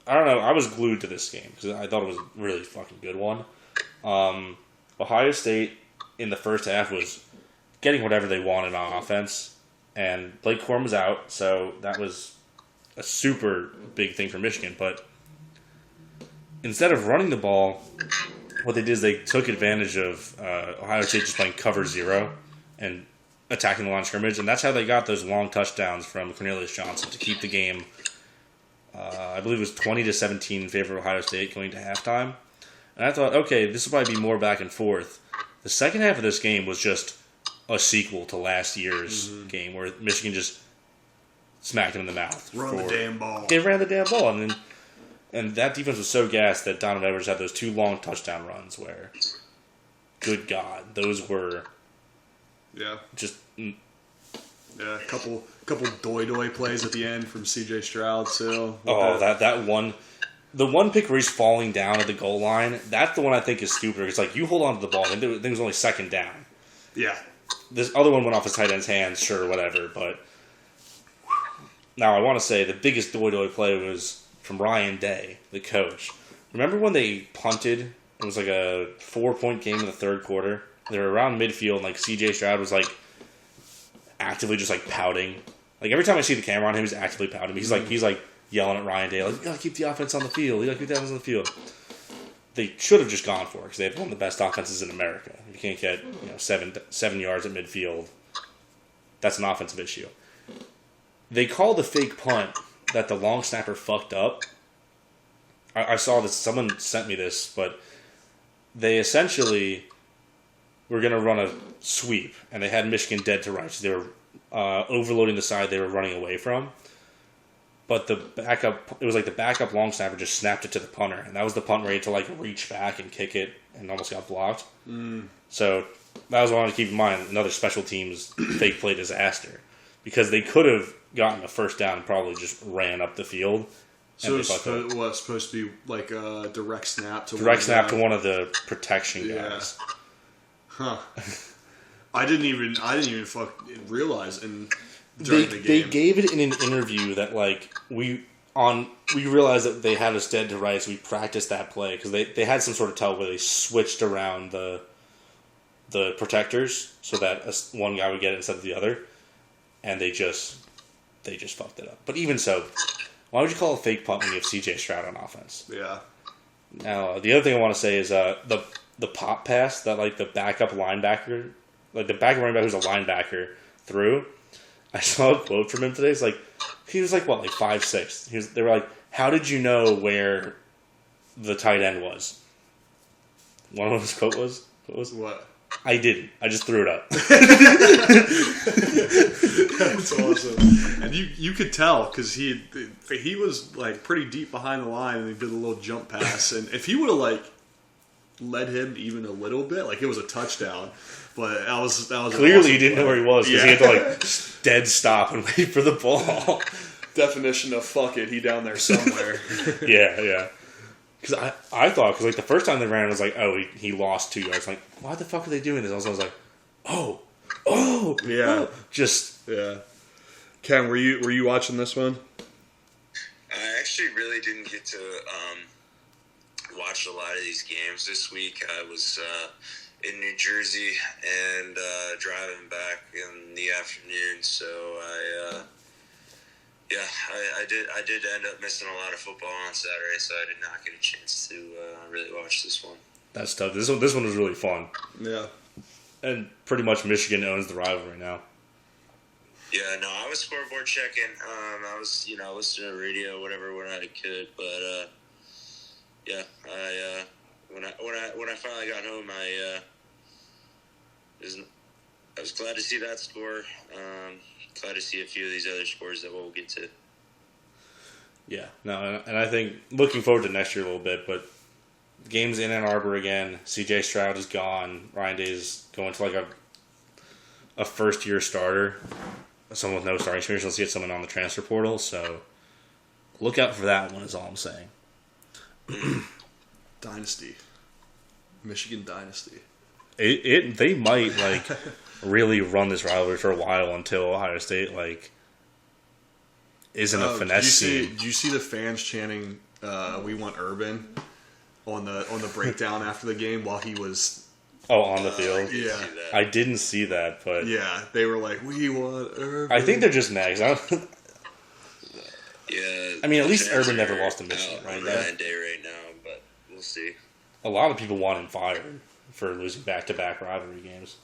I don't know. I was glued to this game because I thought it was a really fucking good one. Ohio State in the first half was getting whatever they wanted on offense, and Blake Corum was out, so that was a super big thing for Michigan. But instead of running the ball, what they did is they took advantage of Ohio State just playing cover 0 and attacking the line of scrimmage, and that's how they got those long touchdowns from Cornelius Johnson to keep the game. I believe it was 20-17 in favor of Ohio State going to halftime. And I thought, okay, this will probably be more back and forth. The second half of this game was just a sequel to last year's game where Michigan just smacked him in the mouth. Run the damn ball. They ran the damn ball. And that defense was so gassed that Donovan Edwards had those 2 long touchdown runs where, good God, those were just... Yeah, a couple doy plays at the end from C.J. Stroud, too. That one... The one pick where he's falling down at the goal line, that's the one I think is stupider. It's like, you hold on to the ball, and it was only second down. Yeah. This other one went off his tight end's hands, sure, whatever, but... Now, I want to say the biggest doy play was from Ryan Day, the coach. Remember when they punted? It was like a 4-point game in the third quarter. They were around midfield, and like C.J. Stroud was like actively just like pouting. Like every time I see the camera on him, he's actively pouting. He's like yelling at Ryan Day, like, you gotta keep the offense on the field. You gotta keep the offense on the field. They should have just gone for it because they have one of the best offenses in America. If you can't get 7 yards at midfield, that's an offensive issue. They called the fake punt that the long snapper fucked up. I saw this. Someone sent me this, but they essentially were going to run a sweep, and they had Michigan dead to rights. They were overloading the side they were running away from. But the backup long snapper just snapped it to the punter, and that was the punt ready to like reach back and kick it, and almost got blocked. So that was what I wanted to keep in mind. Another special teams fake play disaster, because they could have gotten a first down and probably just ran up the field. So it's supposed to be like a direct snap to one of the protection guys. Huh. I didn't even realize during the game. They gave it in an interview that like we realized that they had us dead to rights. We practiced that play because they had some sort of tell where they switched around the protectors so that one guy would get it instead of the other, and they just fucked it up. But even so, why would you call a fake punt when you have C.J. Stroud on offense? Yeah. Now the other thing I want to say is the pop pass that like the backup linebacker, like the backup running back who's a linebacker threw. I saw a quote from him today. It's like he was like 5'6". They were like, "How did you know where the tight end was?" One of his quote was, What? I didn't. I just threw it up. That's awesome. And you could tell because he was like pretty deep behind the line, and he did a little jump pass. And if he would have like led him even a little bit, like it was a touchdown. But that was clearly awesome he didn't know where he was because he had to like dead stop and wait for the ball. Definition of fuck it, he down there somewhere. Yeah. Because I thought, because like the first time they ran, it was like, oh, he lost 2 yards. Like, why the fuck are they doing this? I was like, oh, yeah, just yeah. Ken, were you watching this one? actually really didn't get to watch a lot of these games this week. I was in New Jersey and driving back in the afternoon, so I did end up missing a lot of football on Saturday, so I did not get a chance to really watch this one. That's tough. This one was really fun. Yeah. And pretty much Michigan owns the rivalry now. Yeah, no, I was scoreboard checking. I was, listening to radio, whatever, when I could. But yeah, when I finally got home, I was glad to see that score. Glad to see a few of these other scores that we'll get to. Yeah, no, and I think looking forward to next year a little bit, but games in Ann Arbor again. C.J. Stroud is gone. Ryan Day is going to like a first-year starter. Someone with no starting experience. Let's get someone on the transfer portal. So look out for that one is all I'm saying. Dynasty. Michigan Dynasty. They might like really run this rivalry for a while until Ohio State isn't a finesse team. Did you see the fans chanting "We want Urban" on the breakdown after the game while he was on the field? Yeah. I didn't see that, but yeah, they were like, "We want Urban." I think they're just nags. Yeah. I mean, at least Urban never lost to Michigan, right? Ryan Day right now, but we'll see. A lot of people want him fired for losing back-to-back rivalry games,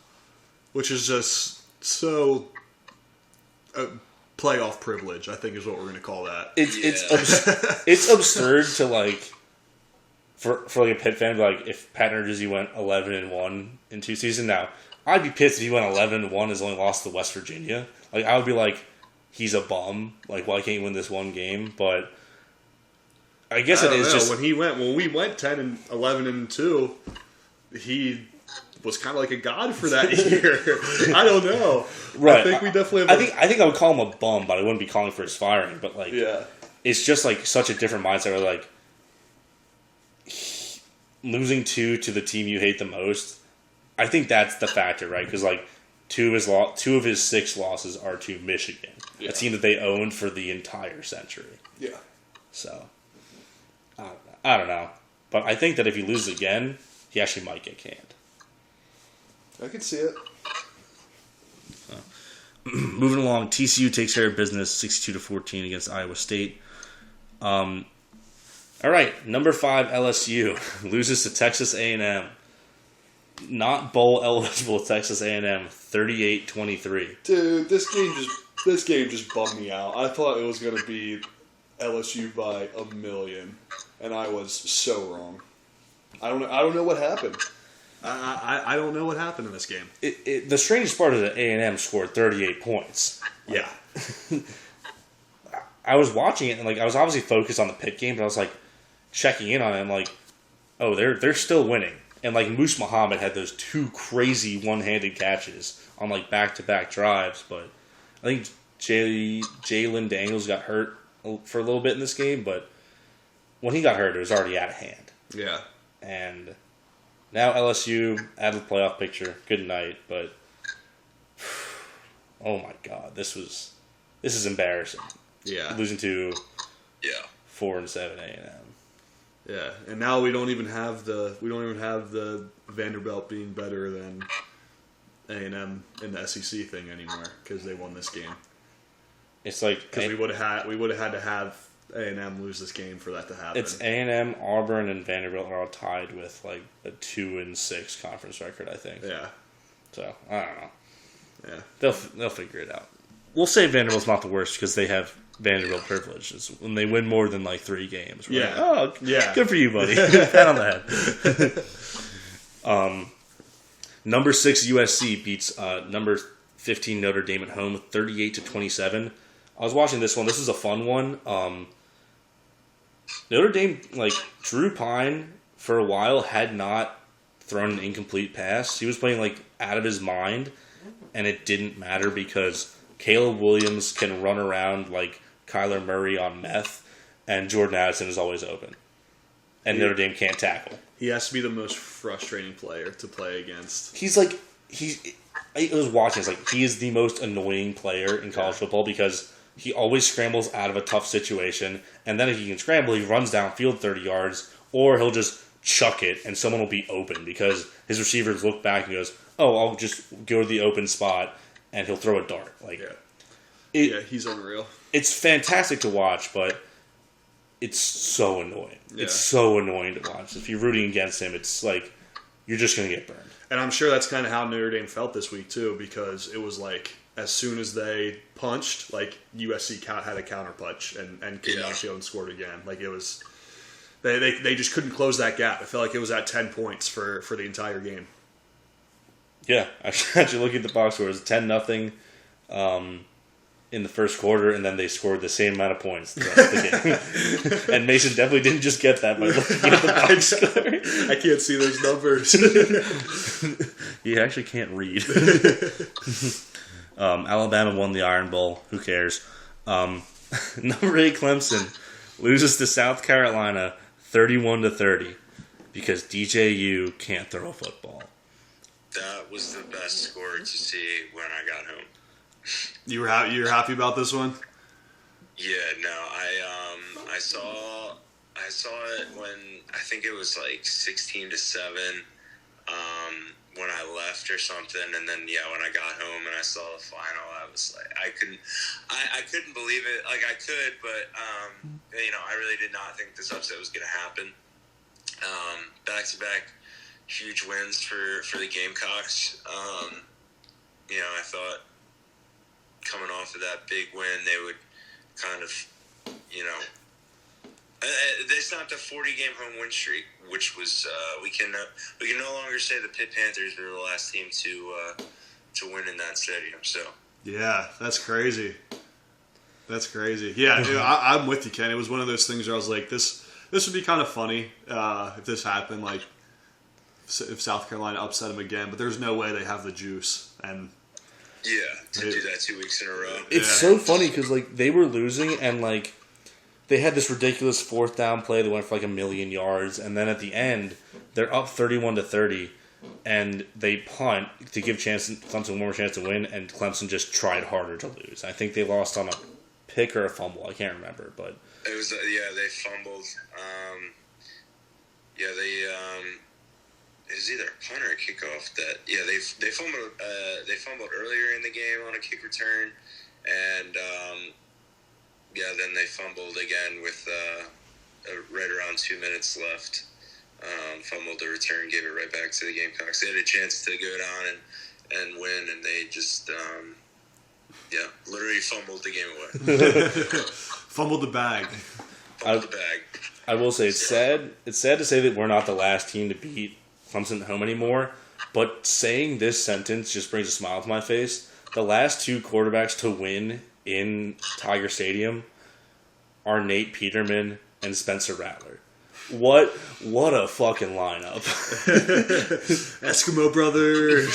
which is just so playoff privilege, I think, is what we're going to call that. It's absurd to like for like a Pitt fan, like if Pat Narduzzi went 11-1 in 2 seasons. Now I'd be pissed if he went 11-1 has only lost to West Virginia. Like I would be like, he's a bum. Like why can't he win this one game? But I guess it is just when we went 10-11-2, he was kind of like a god for that year. I don't know. Right. I think we definitely have I think I would call him a bum, but I wouldn't be calling for his firing. But like, yeah, it's just like such a different mindset. Where like losing 2 to the team you hate the most, I think that's the factor, right? Because like 2 of his 6 losses are to Michigan, a team that they owned for the entire century. Yeah. So I don't know, but I think that if he loses again, he actually might get canned. I can see it. Moving along, TCU takes care of business 62-14 against Iowa State. All right, number 5 LSU loses to Texas A&M. Not bowl eligible Texas A&M 38-23. Dude, this game just bummed me out. I thought it was going to be LSU by a million, and I was so wrong. I don't know what happened. I don't know what happened in this game. The strangest part is that A&M scored 38 points. Yeah. I was watching it, and like I was obviously focused on the Pitt game, but I was like checking in on it, and like, oh, they're still winning. And like Moose Muhammad had those 2 crazy one-handed catches on like back-to-back drives, but I think Jalen Daniels got hurt for a little bit in this game, but when he got hurt, it was already out of hand. Yeah. And now LSU out of the playoff picture. Good night, but oh my God, this is embarrassing. Yeah. Losing to 4-7 A&M. Yeah, and now we don't even have the Vanderbilt being better than A&M in the SEC thing anymore because they won this game. It's like because we would have had to have A&M lose this game for that to happen. It's A&M, Auburn, and Vanderbilt are all tied with like a 2-6 conference record, I think. Yeah. So I don't know. Yeah. They'll figure it out. We'll say Vanderbilt's not the worst because they have Vanderbilt privilege. It's when they win more than like 3 games. Right? Yeah. Oh, yeah. Good for you, buddy. Pat on the head. Number 6 USC beats number 15 Notre Dame at home 38-27. I was watching this one. This is a fun one. Notre Dame, like Drew Pine, for a while had not thrown an incomplete pass. He was playing like out of his mind, and it didn't matter because Caleb Williams can run around like Kyler Murray on meth, and Jordan Addison is always open. And Notre Dame can't tackle. He has to be the most frustrating player to play against. I was watching, it's like he is the most annoying player in college football because he always scrambles out of a tough situation, and then if he can scramble, he runs downfield 30 yards, or he'll just chuck it, and someone will be open because his receivers look back and goes, "Oh, I'll just go to the open spot," and he'll throw a dart. He's unreal. It's fantastic to watch, but it's so annoying. Yeah. It's so annoying to watch. If you're rooting against him, it's like you're just going to get burned. And I'm sure that's kind of how Notre Dame felt this week too, because it was like as soon as they punched, like USC had a counter punch and came down the field and scored again. Like it was, they just couldn't close that gap. It felt like it was at 10 points for the entire game. Yeah, I actually look at the box score. It was 10-0 in the first quarter, and then they scored the same amount of points the rest of the game. And Mason definitely didn't just get that by looking at the box score. I can't see those numbers. He actually can't read. Alabama won the Iron Bowl. Who cares? Number 8 Clemson loses to South Carolina 31-30 because DJU can't throw a football. That was the best score to see when I got home. You were happy about this one? Yeah, no, I saw it when I think it was like 16-7 when I left or something, and then when I got home and I saw the final, I was like I couldn't believe it. Like I could, but I really did not think this upset was going to happen. Back-to-back huge wins for the Gamecocks. I thought coming off of that big win, they would kind of, they stopped a 40-game home win streak, which was we can no longer say the Pitt Panthers were the last team to win in that stadium. So yeah, that's crazy. That's crazy. Yeah, I'm with you, Ken. It was one of those things where I was like, this would be kind of funny if this happened, like if South Carolina upset them again. But there's no way they have the juice and. Yeah, to do that 2 weeks in a row. It's so funny because they were losing and they had this ridiculous 4th down play that went for 1,000,000 yards, and then at the end they're up 31-30, and they punt to give Clemson one more chance to win, and Clemson just tried harder to lose. I think they lost on a pick or a fumble. I can't remember, but it was they fumbled. It was either a punt or a kickoff that they fumbled earlier in the game on a kick return, and then they fumbled again with right around 2 minutes left. Fumbled the return, gave it right back to the Gamecocks. They had a chance to go down and win, and they just literally fumbled the game away. Fumbled the bag. I will say it's sad. It's sad to say that we're not the last team to beat Clemson at home anymore, but saying this sentence just brings a smile to my face. The last 2 quarterbacks to win in Tiger Stadium are Nate Peterman and Spencer Rattler. What a fucking lineup. Eskimo brothers.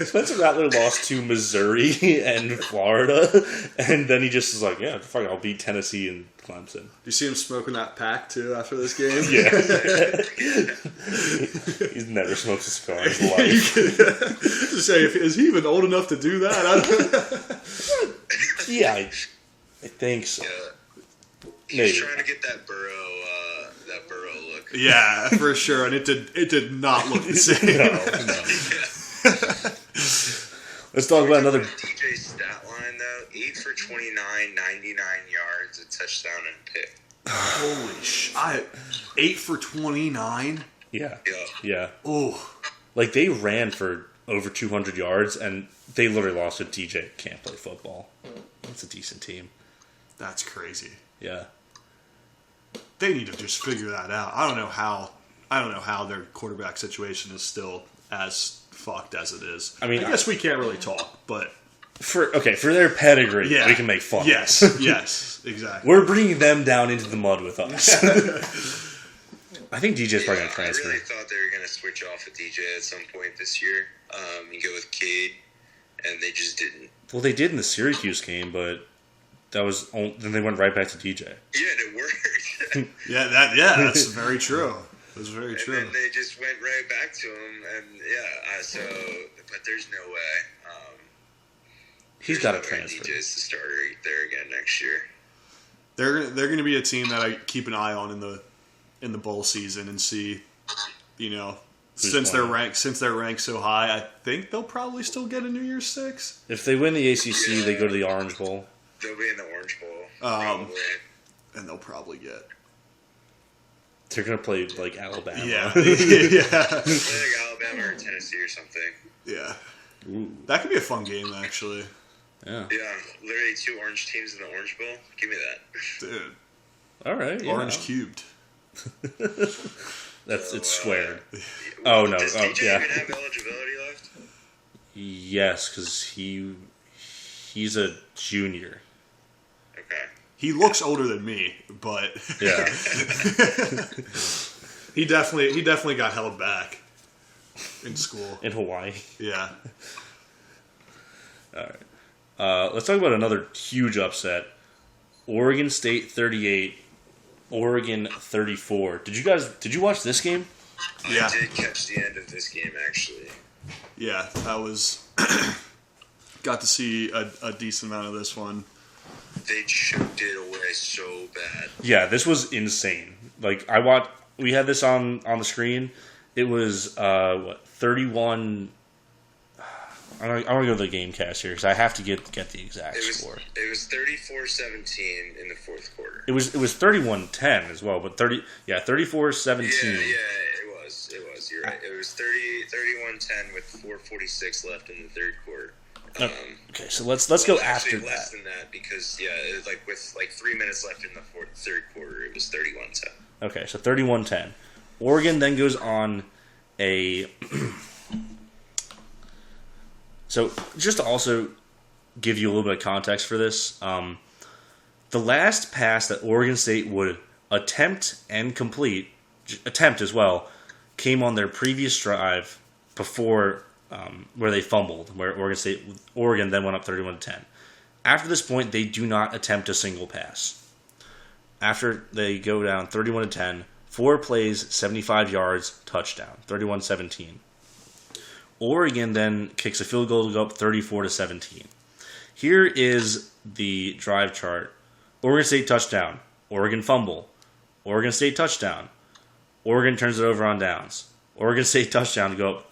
Spencer Rattler lost to Missouri and Florida, and then he just was like, yeah, fuck it, I'll beat Tennessee and Clemson. You see him smoking that pack, too, after this game? Yeah. He's never smoked a cigar in his life. Just say, is he even old enough to do that? Yeah, I think so. Yeah. He's trying to get that Burrow look. Yeah, for sure, and it did not look the same. No. Let's talk about another. DJ's stat line though: 8 for 29, 99 yards, a touchdown and a pick. Holy shit! 8 for 29. Yeah. Oh, they ran for over 200 yards, and they literally lost to DJ can't play football. That's a decent team. That's crazy. Yeah. They need to just figure that out. I don't know how their quarterback situation is still as fucked as it is. I mean, I guess we can't really talk, but for their pedigree, we can make fun. Yes, yes, exactly. We're bringing them down into the mud with us. I think DJ's probably going to transfer. I really thought they were going to switch off with DJ at some point this year. You go with Cade, and they just didn't. Well, they did in the Syracuse game, but then they went right back to DJ. Yeah, and it worked. That's very true. That's very true. And they just went right back to him, and but there's no way. He's got to no way transfer. DJ's the starter there again next year. They're going to be a team that I keep an eye on in the bowl season and see, since they're ranked so high, I think they'll probably still get a New Year's Six. If they win the ACC, they go to the Orange Bowl. They'll be in the Orange Bowl, probably. And they'll probably get. They're going to play like Alabama. Yeah. They'll play like Alabama or Tennessee or something. Yeah. Ooh. That could be a fun game, actually. Yeah. Yeah, literally 2 orange teams in the Orange Bowl. Give me that. Dude. All right. Orange cubed. It's squared. Oh, no. Does DJ yeah. even have eligibility left? Yes, because he's a junior. Okay. He looks older than me, but Yeah. he definitely got held back in school. In Hawaii. Yeah. All right. Let's talk about another huge upset. Oregon State 38, Oregon 34. Did you watch this game? Yeah. I did catch the end of this game, actually. Yeah, I was got to see a decent amount of this one. They choked it away so bad. Yeah, this was insane. Like we had this on the screen. It was 31. I want to go to the game cast here because I have to get the exact score. It was 34-17 in the fourth quarter. It was 31-10 as well, but 34-17. Yeah, it was. You're right. It was 31-10 with 4:46 left in the third quarter. Okay, so let's go after that. Less than that because it was with 3 minutes left in the third quarter, it was 31-10. Okay, so 31-10. Oregon then goes on a. So just to also give you a little bit of context for this, the last pass that Oregon State would attempt as well, came on their previous drive before where they fumbled, where Oregon then went up 31-10. After this point, they do not attempt a single pass. After they go down 31-10, 4 plays, 75 yards, touchdown, 31-17. Oregon then kicks a field goal to go up 34-17. Here is the drive chart. Oregon State touchdown. Oregon fumble. Oregon State touchdown. Oregon turns it over on downs. Oregon State touchdown to go up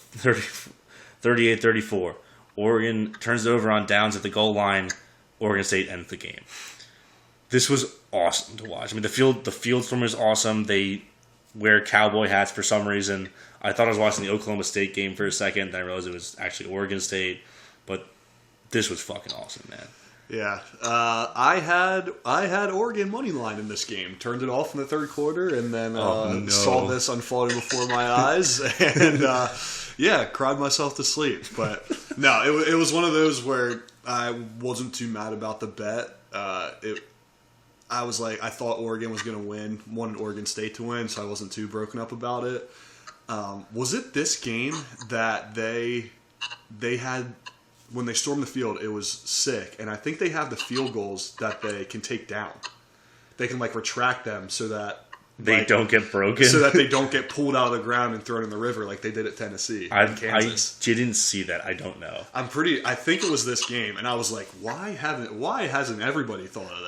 38-34. Oregon turns it over on downs at the goal line. Oregon State ends the game. This was awesome to watch. I mean, the field from is awesome. They wear cowboy hats for some reason. I thought I was watching the Oklahoma State game for a second, then I realized it was actually Oregon State. But this was fucking awesome, man. Yeah, I had Oregon money line in this game. Turned it off in the third quarter, and then saw this unfolding before my eyes, and cried myself to sleep. But no, it was one of those where I wasn't too mad about the bet. I was like, I thought Oregon was going to win, wanted Oregon State to win, so I wasn't too broken up about it. Was it this game that they had when they stormed the field? It was sick, and I think they have the field goals that they can take down. They can retract them so that they don't get broken, so that they don't get pulled out of the ground and thrown in the river like they did at Tennessee and Kansas. I didn't see that. I don't know. I think it was this game, and I was like, why hasn't everybody thought of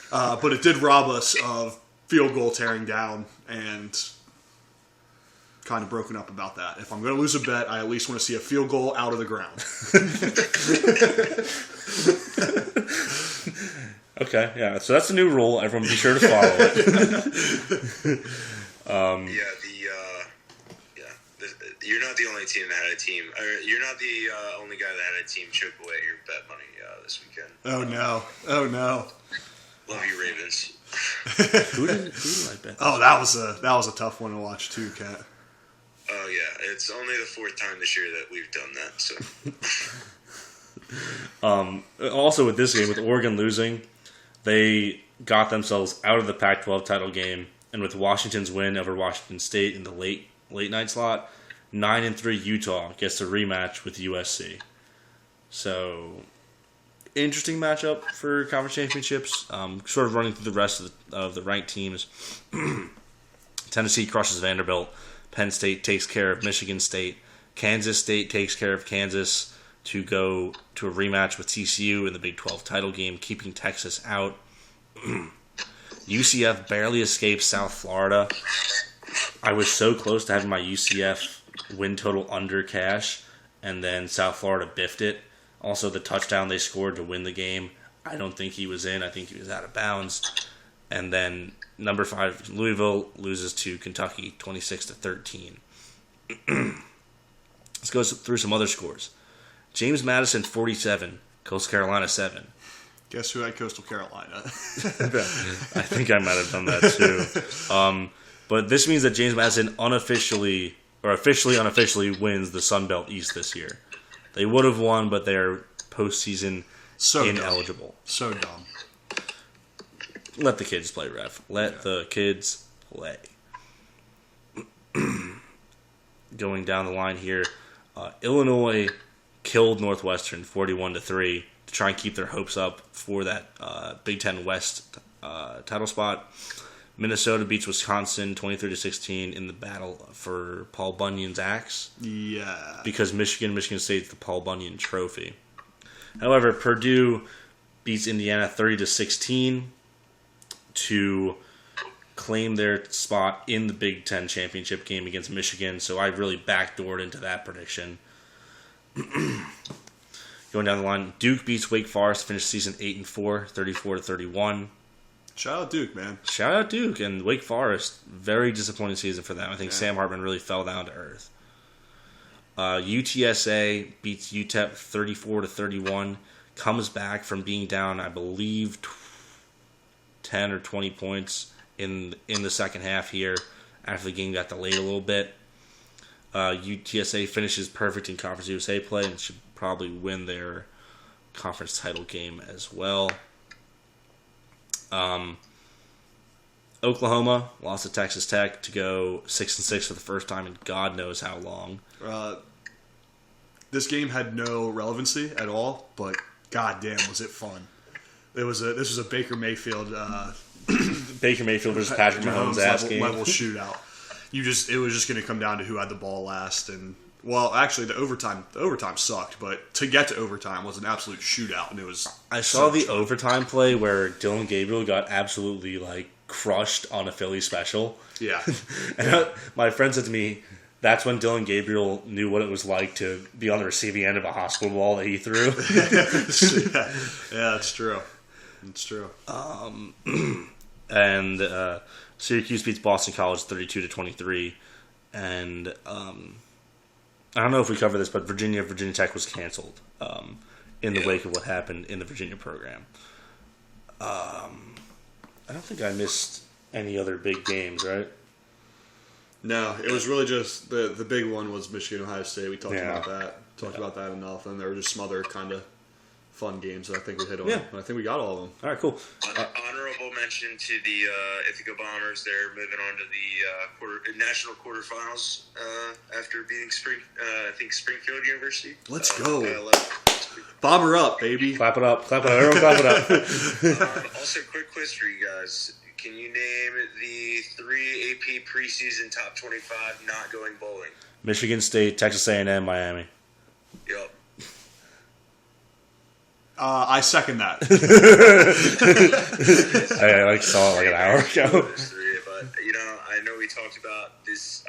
that? But it did rob us of field goal tearing down, and kind of broken up about that. If I'm going to lose a bet, I at least want to see a field goal out of the ground. Okay, yeah. So that's a new rule. Everyone be sure to follow it. You're not the only team that had a team. You're not the only guy that had a team choke away your bet money this weekend. Oh no! Love you, Ravens. Who did I bet? Oh, that was a tough one to watch too, Kat. Oh yeah, it's only the 4th time this year that we've done that. So. Also with this game, with Oregon losing, they got themselves out of the Pac-12 title game, and with Washington's win over Washington State in the late night slot, 9-3 Utah gets a rematch with USC. So, interesting matchup for conference championships. Sort of running through the rest of the ranked teams. Tennessee crushes Vanderbilt. Penn State takes care of Michigan State. Kansas State takes care of Kansas. to go to a rematch with TCU in the Big 12 title game, keeping Texas out. UCF barely escaped South Florida. I was so close to having my UCF win total under cash, and then South Florida biffed it. Also, the touchdown they scored to win the game, I don't think he was in. I think he was out of bounds. And then number 5, Louisville loses to Kentucky 26-13. Let's go through some other scores. James Madison 47, Coastal Carolina 7. Guess who had Coastal Carolina? I think I might have done that too. But this means that James Madison officially unofficially wins the Sun Belt East this year. They would have won, but they're postseason ineligible. Dumb. So dumb. Let the kids play, ref. Let the kids play. Going down the line here, Illinois killed Northwestern 41-3 to try and keep their hopes up for that Big Ten West title spot. Minnesota beats Wisconsin 23-16 in the battle for Paul Bunyan's axe. Yeah. Because Michigan State's the Paul Bunyan Trophy. However, Purdue beats Indiana 30-16 to claim their spot in the Big Ten championship game against Michigan. So I really backdoored into that prediction. Going down the line, Duke beats Wake Forest, finished season 8-4, 34-31. Shout out Duke, man. Shout out Duke and Wake Forest. Very disappointing season for them. I think Sam Hartman really fell down to earth. UTSA beats UTEP 34-31. Comes back from being down, I believe, 10 or 20 points in the second half here after the game got delayed a little bit. UTSA finishes perfect in Conference USA play and should probably win their conference title game as well. Oklahoma lost to Texas Tech to go 6-6 for the first time in God knows how long. This game had no relevancy at all, but goddamn was it fun. This was a Baker Mayfield Baker Mayfield versus Patrick Mahomes ass game. Level shootout. It was just going to come down to who had the ball last, and well, actually the overtime sucked, but to get to overtime was an absolute shootout, and it was. I saw the overtime play where Dylan Gabriel got absolutely crushed on a Philly special. Yeah, and my friend said to me, that's when Dylan Gabriel knew what it was like to be on the receiving end of a hospital ball that he threw. yeah, it's true. It's true. And Syracuse beats Boston College 32-23. And I don't know if we cover this, but Virginia Tech was canceled in the wake of what happened in the Virginia program. I don't think I missed any other big games, right? No, it was really just the big one was Michigan Ohio State. We talked about that. About that enough, and there were just some other kind of fun games that I think we hit on. Yeah. I think we got all of them. All right, cool. Honorable mention to the Ithaca Bombers. They're moving on to the national quarterfinals after beating Springfield University. Let's go. Bomber up, baby. Clap it up. Everyone clap it up. Also, quick quiz for you guys. Can you name the 3 AP preseason top 25 not going bowling? Michigan State, Texas A&M, Miami. Yep. I second that. I saw it an hour ago. But I know we talked about this.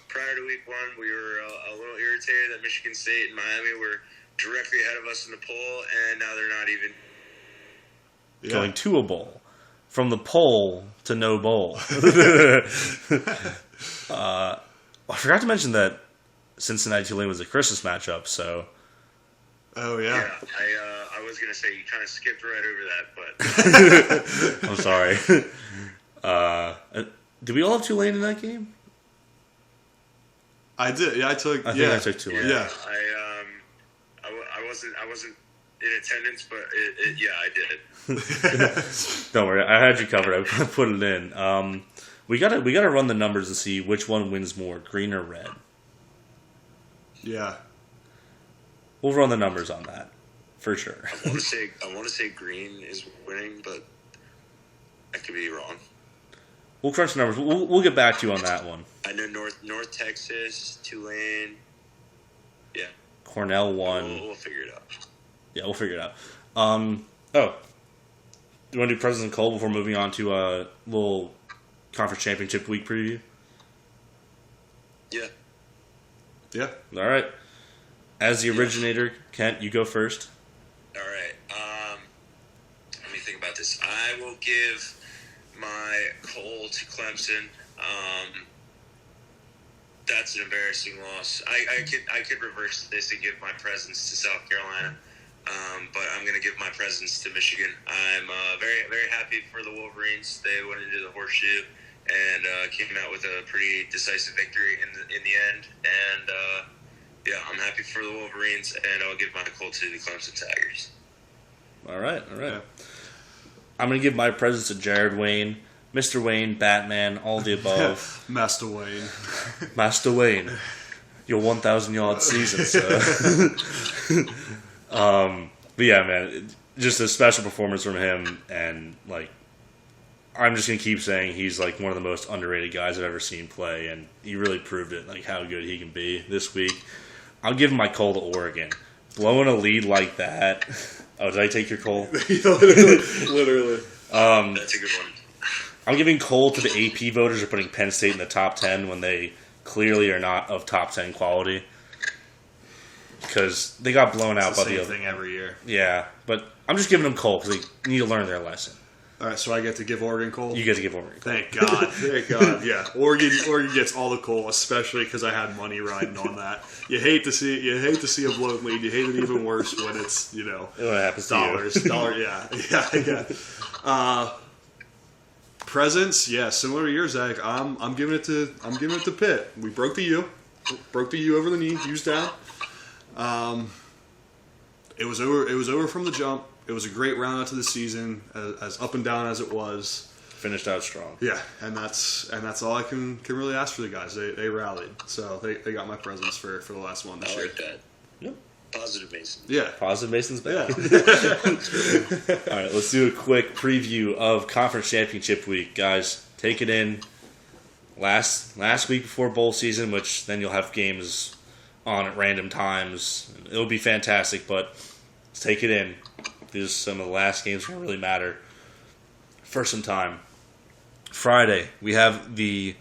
Prior to week 1, we were a little irritated that Michigan State and Miami were directly ahead of us in the poll, and now they're not even going to a bowl. From the pole to no bowl. I forgot to mention that Cincinnati-Tulane was a Christmas matchup, so... Oh, yeah. I was going to say you kind of skipped right over that, but... I'm sorry. Did we all have Tulane in that game? I did. Yeah, I took Tulane. Yeah. I wasn't in attendance, but I did. Don't worry, I had you covered. I put it in. We gotta run the numbers and see which one wins more, green or red. Yeah, we'll run the numbers on that for sure. I want to say green is winning, but I could be wrong. We'll crunch the numbers. We'll get back to you on that one. I know North Texas, Tulane. Yeah. Cornell won. We'll figure it out. Yeah, we'll figure it out. Do you want to do President Cole before moving on to a little conference championship week preview? Yeah. Yeah. All right. As the originator, Kent, you go first. All right. Let me think about this. I will give my Cole to Clemson. That's an embarrassing loss. I could reverse this and give my presence to South Carolina, but I'm going to give my presence to Michigan. I'm very, very happy for the Wolverines. They went into the horseshoe and came out with a pretty decisive victory in the end. And yeah, I'm happy for the Wolverines, and I'll give my Cole to the Clemson Tigers. All right. Yeah. I'm going to give my presence to Jared Wayne, Mr. Wayne, Batman, all the above. Master Wayne. Master Wayne, your 1,000-yard season, sir. But yeah, man, just a special performance from him, and like, I'm just gonna keep saying he's like one of the most underrated guys I've ever seen play, and he really proved it, like how good he can be this week. I'll give him my Cole to Oregon. Blowing a lead like that. Oh, did I take your Cole? Literally. That's a good one. I'm giving Cole to the AP voters for putting Penn State in the top 10 when they clearly are not of top 10 quality. Because they got blown out by the other thing every year. Yeah, but I'm just giving them Cole because they need to learn their lesson. All right, so I get to give Oregon Cole? You get to give Oregon Cole. Thank God. Thank God. Yeah, Oregon gets all the Cole, especially because I had money riding on that. You hate to see a blown lead. You hate it even worse when it's What happens dollars. to you? Yeah. Presents, yeah, similar to yours, Zach. I'm giving it to Pitt. We broke the U over the knee, U's down. It was over from the jump. It was a great round out to the season, as up and down as it was. Finished out strong. Yeah, and that's all I can really ask for the guys. They rallied, so they got my presents for the last one this I year. like that. Yep. Positive Mason. Yeah, Positive Mason's back. yeah. All right, let's do a quick preview of Conference Championship Week, guys. Take it in. Last week before bowl season, which then you'll have games on at random times. It'll be fantastic, but let's take it in. These are some of the last games that really matter for some time. Friday, we have the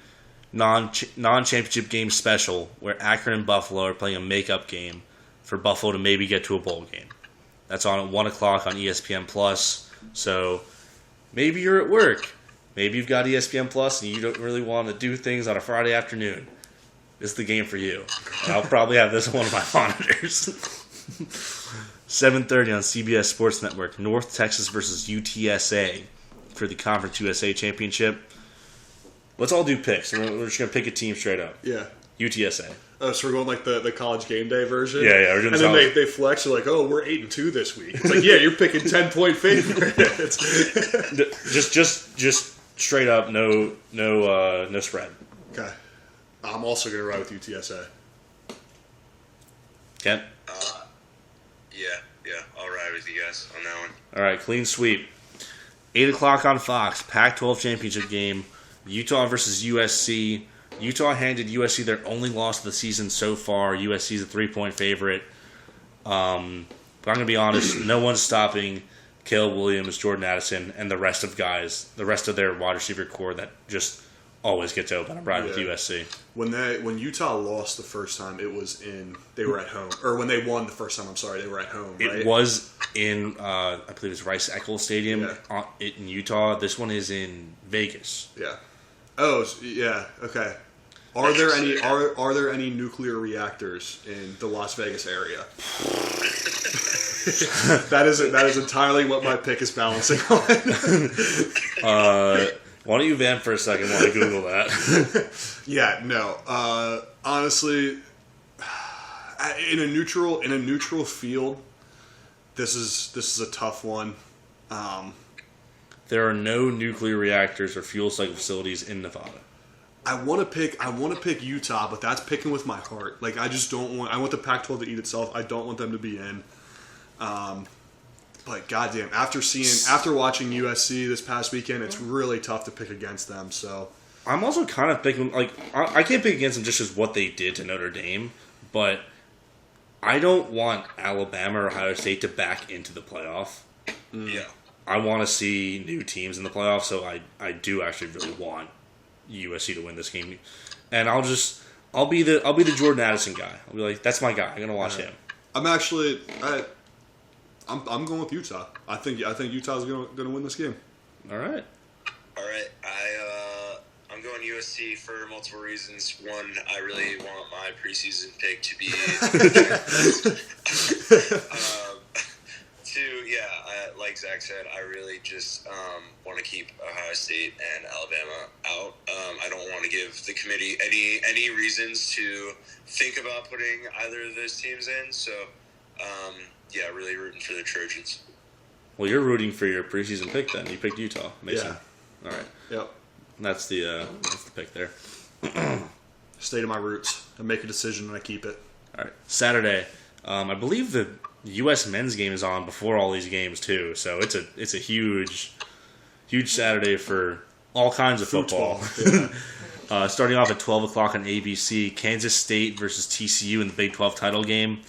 non-championship game special where Akron and Buffalo are playing a makeup game for Buffalo to maybe get to a bowl game. That's on at 1 o'clock on ESPN+. So maybe you're at work. Maybe you've got ESPN Plus and you don't really want to do things on a Friday afternoon. This is the game for you. And I'll probably have this on one of my monitors. 7:30 on CBS Sports Network. North Texas versus UTSA for the Conference USA Championship. Let's all do picks. We're just going to pick a team straight up. Yeah. UTSA. Oh, so we're going like the college game day version? Yeah. We're doing and then they flex. They're like, oh, we're 8-2 this week. It's like, yeah, you're picking 10-point favorites. just straight up, no spread. Okay. I'm also going to ride with UTSA. Kent? Yeah, I'll ride with you guys on that one. All right, clean sweep. 8 o'clock on Fox, Pac-12 championship game, Utah versus USC. Utah handed USC their only loss of the season so far. USC is a 3-point favorite. But I'm going to be honest, no one's stopping Caleb Williams, Jordan Addison, and the rest of their wide receiver core that just always gets open. I'm riding with USC. When Utah lost the first time, they were at home. Or when they won the first time, they were at home, right? It was in, I believe it was Rice-Eccles Stadium in Utah. This one is in Vegas. Yeah. Oh, yeah, okay. Are there any nuclear reactors in the Las Vegas area? That is entirely what my pick is balancing on. Why don't you vamp for a second while I Google that? Yeah, no. Honestly, in a neutral field, this is a tough one. There are no nuclear reactors or fuel cycle facilities in Nevada. I want to pick Utah, but that's picking with my heart. Like, I just don't want. I want the Pac-12 to eat itself. I don't want them to be in. But goddamn, after watching USC this past weekend, it's really tough to pick against them. So I'm also kind of picking, like, I can't pick against them just as what they did to Notre Dame, but I don't want Alabama or Ohio State to back into the playoff. Yeah. I want to see new teams in the playoff, so I do actually really want USC to win this game. And I'll be the Jordan Addison guy. I'll be like, that's my guy. I'm gonna watch him. I'm going with Utah. I think Utah's gonna win this game. All right. I'm going USC for multiple reasons. One, I really want my preseason pick to be. Two, like Zach said, I really just want to keep Ohio State and Alabama out. I don't want to give the committee any reasons to think about putting either of those teams in. So, really rooting for the Trojans. Well, you're rooting for your preseason pick then. You picked Utah, Mason. Yeah. All right. Yep. That's the pick there. Stay to my roots and make a decision and I keep it. All right. Saturday. I believe the U.S. men's game is on before all these games too, so it's a huge Saturday for all kinds of football. Yeah. Starting off at 12 o'clock on ABC, Kansas State versus TCU in the Big 12 title game.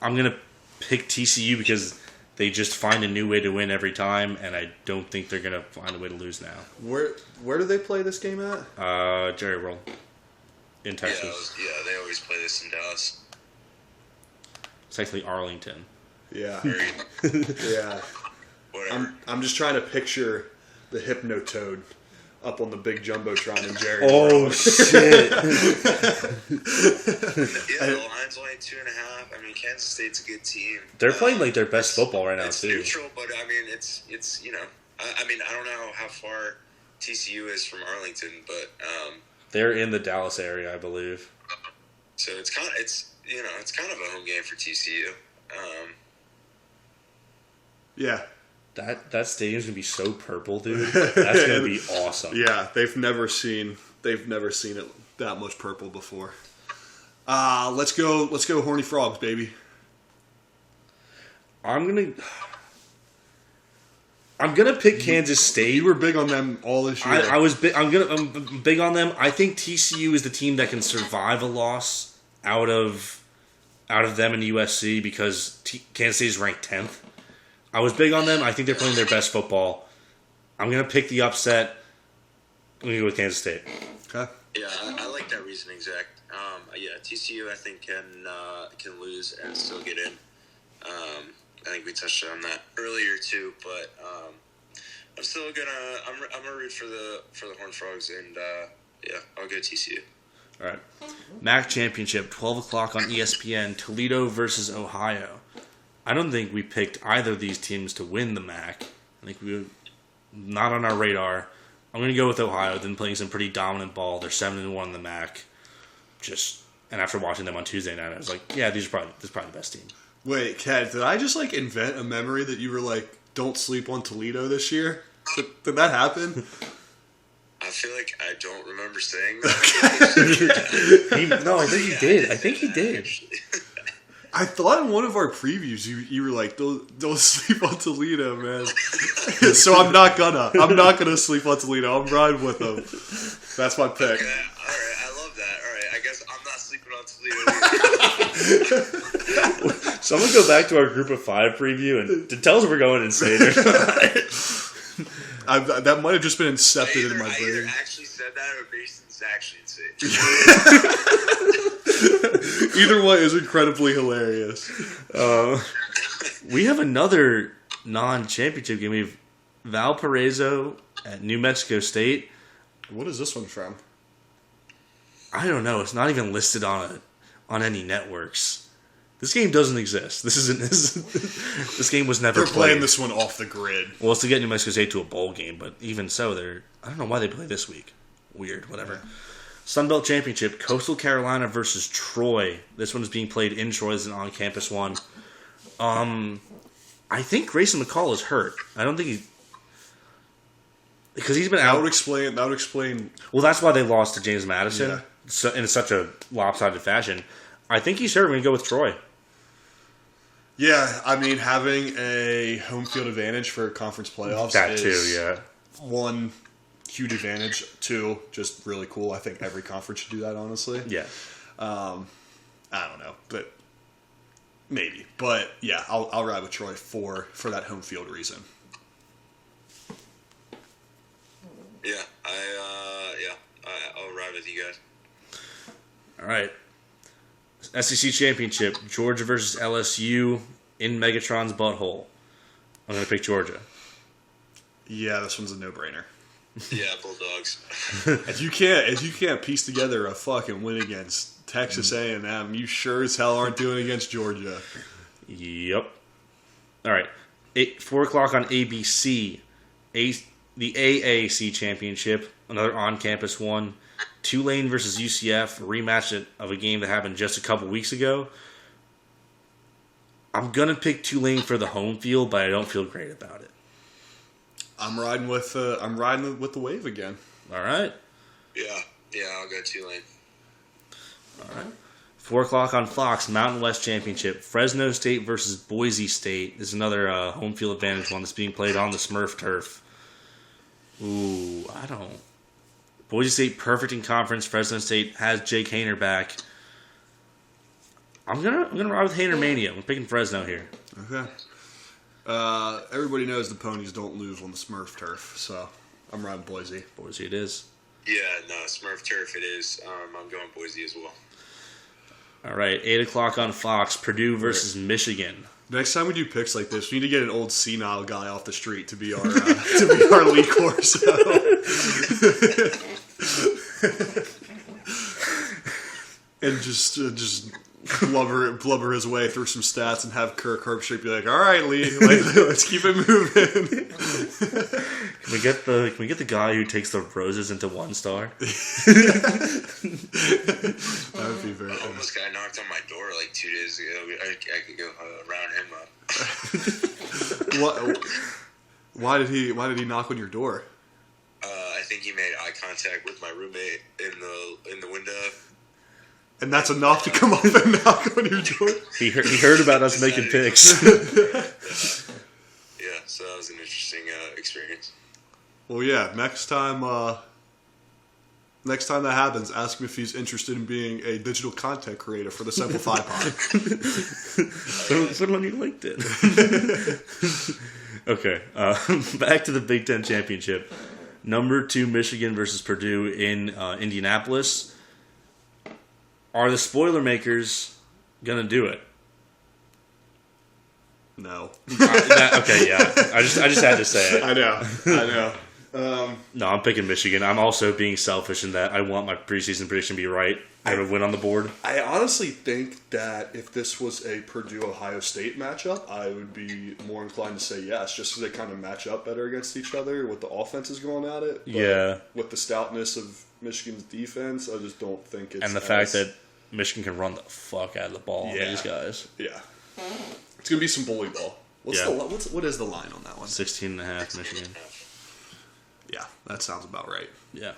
I'm going to pick TCU because they just find a new way to win every time, and I don't think they're going to find a way to lose now. Where do they play this game at? Jerry World in Texas. Yeah, they always play this in Dallas. It's actually Arlington. Yeah. Yeah. Whatever. I'm just trying to picture the Hypnotoad up on the big jumbotron in Jerry. Oh, shit. The line's only 2.5. I mean, Kansas State's a good team. They're playing like their best football right now, it's too. It's neutral, but I mean, it's I don't know how far TCU is from Arlington, but They're in the Dallas area, I believe. So it's kind of a home game for TCU. Yeah. That stadium's gonna be so purple, dude. That's gonna be awesome. Yeah, they've never seen it that much purple before. Let's go Horny Frogs, baby. I'm gonna pick Kansas State. You were big on them all this year. I'm big on them. I think TCU is the team that can survive a loss out of them and USC because Kansas State is ranked 10th. I was big on them. I think they're playing their best football. I'm gonna pick the upset. I'm gonna go with Kansas State. Okay. Yeah, I like that reasoning, Zach. TCU I think can lose and still get in. I think we touched on that earlier too, but I'm still gonna root for the Horned Frogs, and I'll go TCU. All right, MAC championship, 12 o'clock on ESPN. Toledo versus Ohio. I don't think we picked either of these teams to win the MAC. I think we were not on our radar. I'm going to go with Ohio. They've been playing some pretty dominant ball. They're 7-1 in the MAC. And after watching them on Tuesday night, I was like, yeah, this is probably the best team. Wait, Kat, did I just invent a memory that you were like, don't sleep on Toledo this year? Did that happen? I feel like I don't remember saying that. No, I think he did. I think he did. I thought in one of our previews you were like, don't sleep on Toledo, man. So I'm not gonna sleep on Toledo. I'm riding with them. That's my pick. Okay, all right, I love that. All right, I guess I'm not sleeping on Toledo either. So I'm gonna go back to our group of 5 preview and tell us if we're going insane or not. That might have just been incepted into my I brain. either actually said that or Mason's actually insane. Either way is incredibly hilarious. We have another non-championship game. We have Valparaiso at New Mexico State. What is this one from? I don't know. It's not even listed on any networks. This game doesn't exist. This game was never They're played. playing this one off the grid. Well, it's to get New Mexico State to a bowl game, but even so, I don't know why they play this week. Weird, whatever. Yeah. Sun Belt Championship, Coastal Carolina versus Troy. This one is being played in Troy as an on-campus one. I think Grayson McCall is hurt. I don't think because he's been out. That would explain. Well, that's why they lost to James Madison in such a lopsided fashion. I think he's hurt. We're going to go with Troy. Yeah, I mean, having a home field advantage for conference playoffs one huge advantage. 2, just really cool. I think every conference should do that, honestly. Yeah. I don't know, but maybe. But yeah, I'll ride with Troy for that home field reason. Yeah, I'll ride with you guys. All right. SEC Championship, Georgia versus LSU in Megatron's butthole. I'm going to pick Georgia. Yeah, this one's a no-brainer. Yeah, Bulldogs. If you can't piece together a fucking win against Texas A&M, you sure as hell aren't doing it against Georgia. Yep. All right. 4 o'clock on ABC. The AAC Championship, another on-campus one. Tulane versus UCF, a rematch of a game that happened just a couple weeks ago. I'm going to pick Tulane for the home field, but I don't feel great about it. I'm riding with the wave again. All right. Yeah, I'll go Tulane. All right. 4 o'clock on Fox, Mountain West Championship. Fresno State versus Boise State. This is another home field advantage one that's being played on the Smurf turf. Ooh, I don't. Boise State perfect in conference. Fresno State has Jake Haener back. I'm gonna ride with Haener Mania. I'm picking Fresno here. Okay. Everybody knows the ponies don't lose on the Smurf turf, so I'm riding Boise. Boise it is. Yeah, no, Smurf turf it is. I'm going Boise as well. All right, 8 o'clock on Fox, Purdue versus Michigan. Next time we do picks like this, we need to get an old senile guy off the street to be our lead horse. And just blubber his way through some stats and have Kirk Herbstreit be like, "All right, Lee, let's keep it moving." Can we get the guy who takes the roses into 1 star? That would be very. This guy knocked on my door like 2 days ago. I could go round him up. What? Why did he knock on your door? I think he made eye contact with my roommate in the window. And that's enough to come up and knock on your door? He heard about us making picks. Yeah, so that was an interesting experience. Well, yeah, next time that happens, ask him if he's interested in being a digital content creator for the Simplify Pod. Put on your LinkedIn. Okay, back to the Big Ten Championship. Number 2 Michigan versus Purdue in Indianapolis. Are the spoiler makers gonna do it? No. Okay, yeah. I just had to say it. I know. No, I'm picking Michigan. I'm also being selfish in that I want my preseason prediction to be right. I would win on the board. I honestly think that if this was a Purdue-Ohio State matchup, I would be more inclined to say yes, just because they kind of match up better against each other with the offenses going at it. But yeah. With the stoutness of Michigan's defense, I just don't think it's... And the fact that Michigan can run the fuck out of the ball on these guys. Yeah. It's going to be some bully ball. What is the line on that one? 16.5 Michigan. Yeah, that sounds about right. Yeah.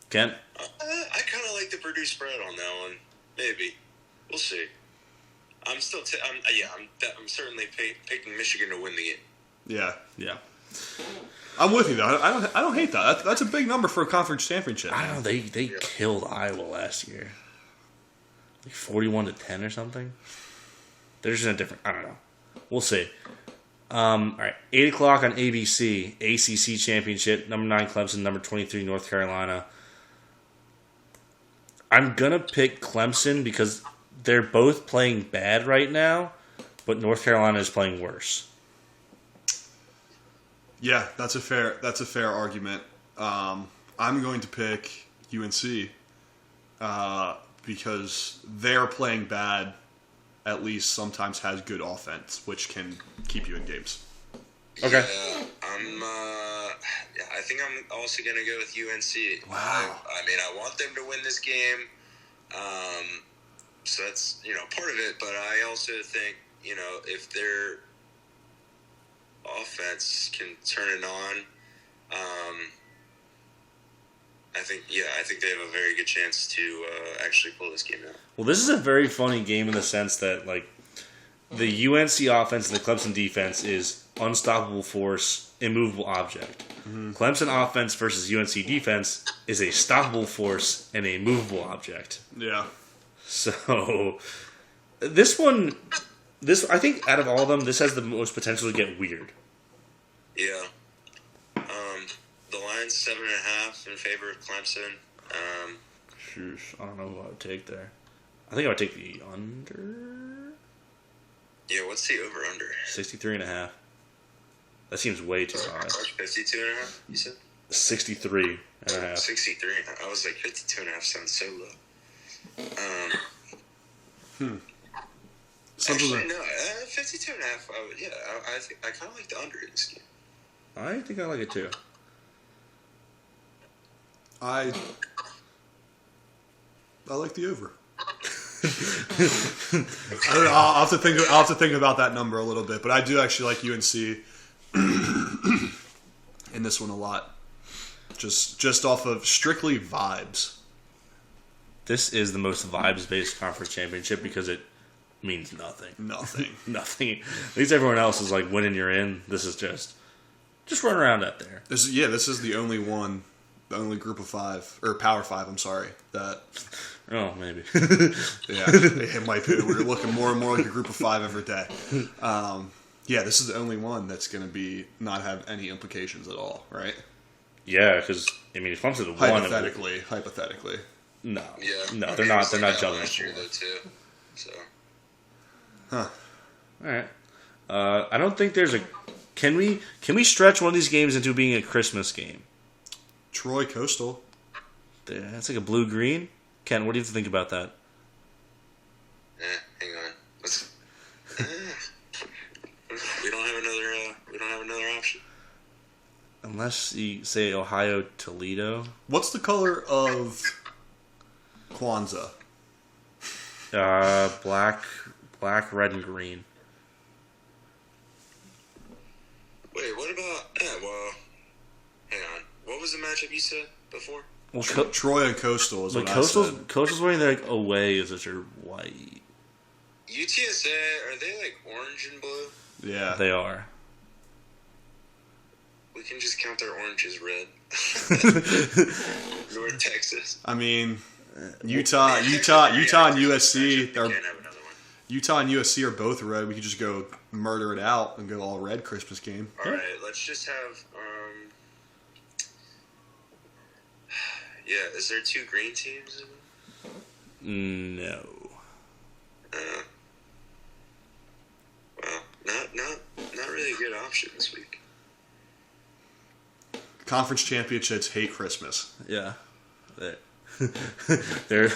Kent? I kind of like the Purdue spread on that one. Maybe. We'll see. I'm still... I'm certainly picking Michigan to win the game. Yeah. Yeah. I'm with you, though. I don't hate that. That's a big number for a conference championship. I don't know. They killed Iowa last year. Like 41-10 or something. They're just in a different... I don't know. We'll see. All right. 8 o'clock on ABC. ACC Championship. Number 9 Clemson. Number 23 North Carolina. I'm going to pick Clemson because they're both playing bad right now, but North Carolina is playing worse. Yeah, that's a fair argument. I'm going to pick UNC because they're playing bad. At least sometimes has good offense, which can keep you in games. Okay. Yeah, I think I'm also going to go with UNC. Wow. I want them to win this game. So that's, part of it. But I also think, if their offense can turn it on, I think they have a very good chance to actually pull this game out. Well, this is a very funny game in the sense that, the UNC offense and the Clemson defense is unstoppable force, immovable object. Mm-hmm. Clemson offense versus UNC defense is a stoppable force and a movable object. Yeah. So this I think out of all of them, this has the most potential to get weird. Yeah. The line's 7.5 in favor of Clemson. Sheesh, I don't know who I would take there. I think I would take the under. Yeah, what's the over-under? 63.5. That seems way too high. 52.5, you said? 63.5. 63. I was like, 52.5 sounds so low. Actually, no, 52.5. I kind of like the under in this game. I think I like it too. I like the over. I don't know, I'll have to think about that number a little bit, but I do actually like UNC in this one a lot. Just off of strictly vibes. This is the most vibes-based conference championship because it means nothing. Nothing. Nothing. At least everyone else is like winning you're in. This is just run around out there. This is the only one, the only group of five, or Power Five, I'm sorry, that... Oh, maybe. Yeah, it might be. We're looking more and more like a group of five every day. Yeah, this is the only one that's going to not have any implications at all, right? Yeah, because, I mean, if Clemson's the one... Hypothetically. No. Yeah. No, they're not jumping. Last year, though, too. So. Huh. All right. I don't think there's a... Can we stretch one of these games into being a Christmas game? Troy Coastal. That's like a blue-green? Ken, what do you have to think about that? Hang on. We don't have another option. Unless you say Ohio Toledo. What's the color of Kwanzaa? Black, red, and green. Wait, what about? Well, hang on. What was the matchup you said before? Well, Troy and Coastal is what I said. Coastal's wearing their away is your white. UTSA, are they like orange and blue? Yeah, they are. We can just count their orange as red. North Texas. I mean, Utah, and USC Utah and USC are both red. We could just go murder it out and go all red Christmas game. All right, let's just have. Yeah, is there two green teams? No. Well, not really a good option this week. Conference championships hate Christmas. Yeah. They're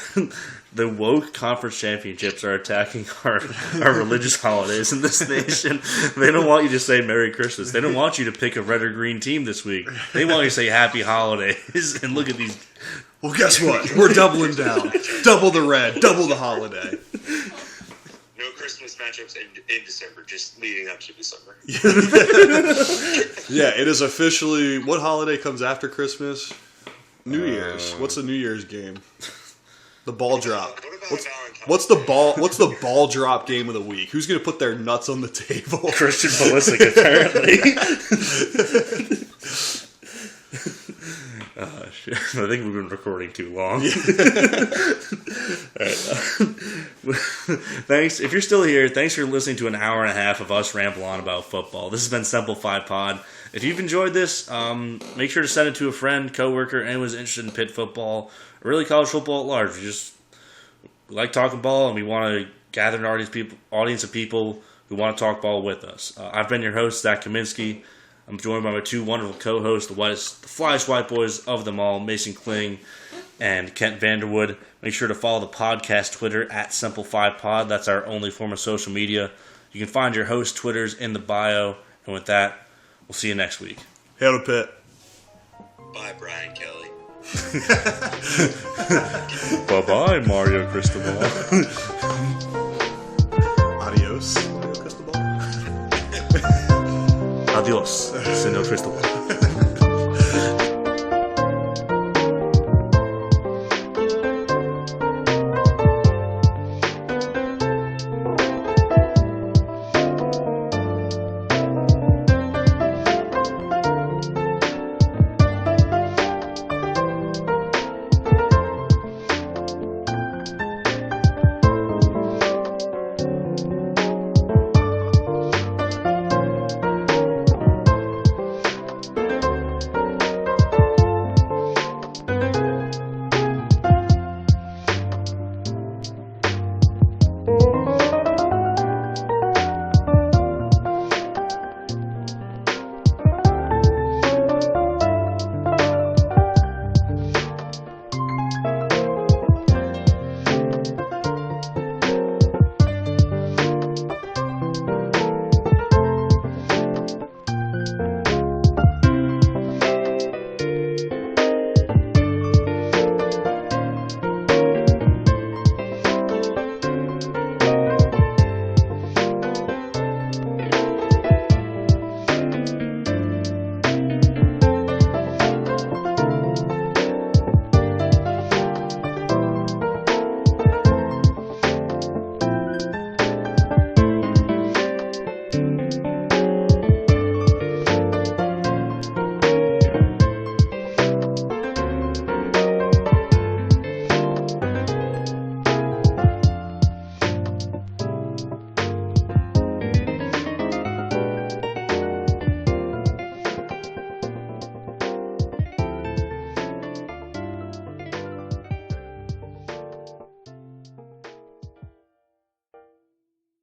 the woke conference championships are attacking our religious holidays in this nation. They don't want you to say Merry Christmas. They don't want you to pick a red or green team this week. They want you to say Happy Holidays. And look at these. Well, guess what? We're doubling down. Double the red. Double the holiday. No Christmas matchups in December, just leading up to December. Yeah, it is officially. What holiday comes after Christmas? New Year's. What's the New Year's game? The ball drop. What's the ball drop game of the week? Who's going to put their nuts on the table? Christian Pulisic, apparently. Shit. I think we've been recording too long. Right. Thanks. If you're still here, thanks for listening to an hour and a half of us ramble on about football. This has been Simplified Pod. If you've enjoyed this, make sure to send it to a friend, coworker, anyone who's interested in Pitt football, or really college football at large. We like talking ball, and we want to gather an audience of people who want to talk ball with us. I've been your host, Zack Kaminsky. I'm joined by my two wonderful co-hosts, the flyest white boys of them all, Mason Kling and Kent Vanderwood. Make sure to follow the podcast Twitter at Simplified That's our only form of social media. You can find your host Twitters in the bio. And with that, we'll see you next week. Hail to Pitt. Bye, Brian Kelly. Bye-bye, Mario Cristobal. Adios, Mario Cristobal. Adios, Senor Cristobal.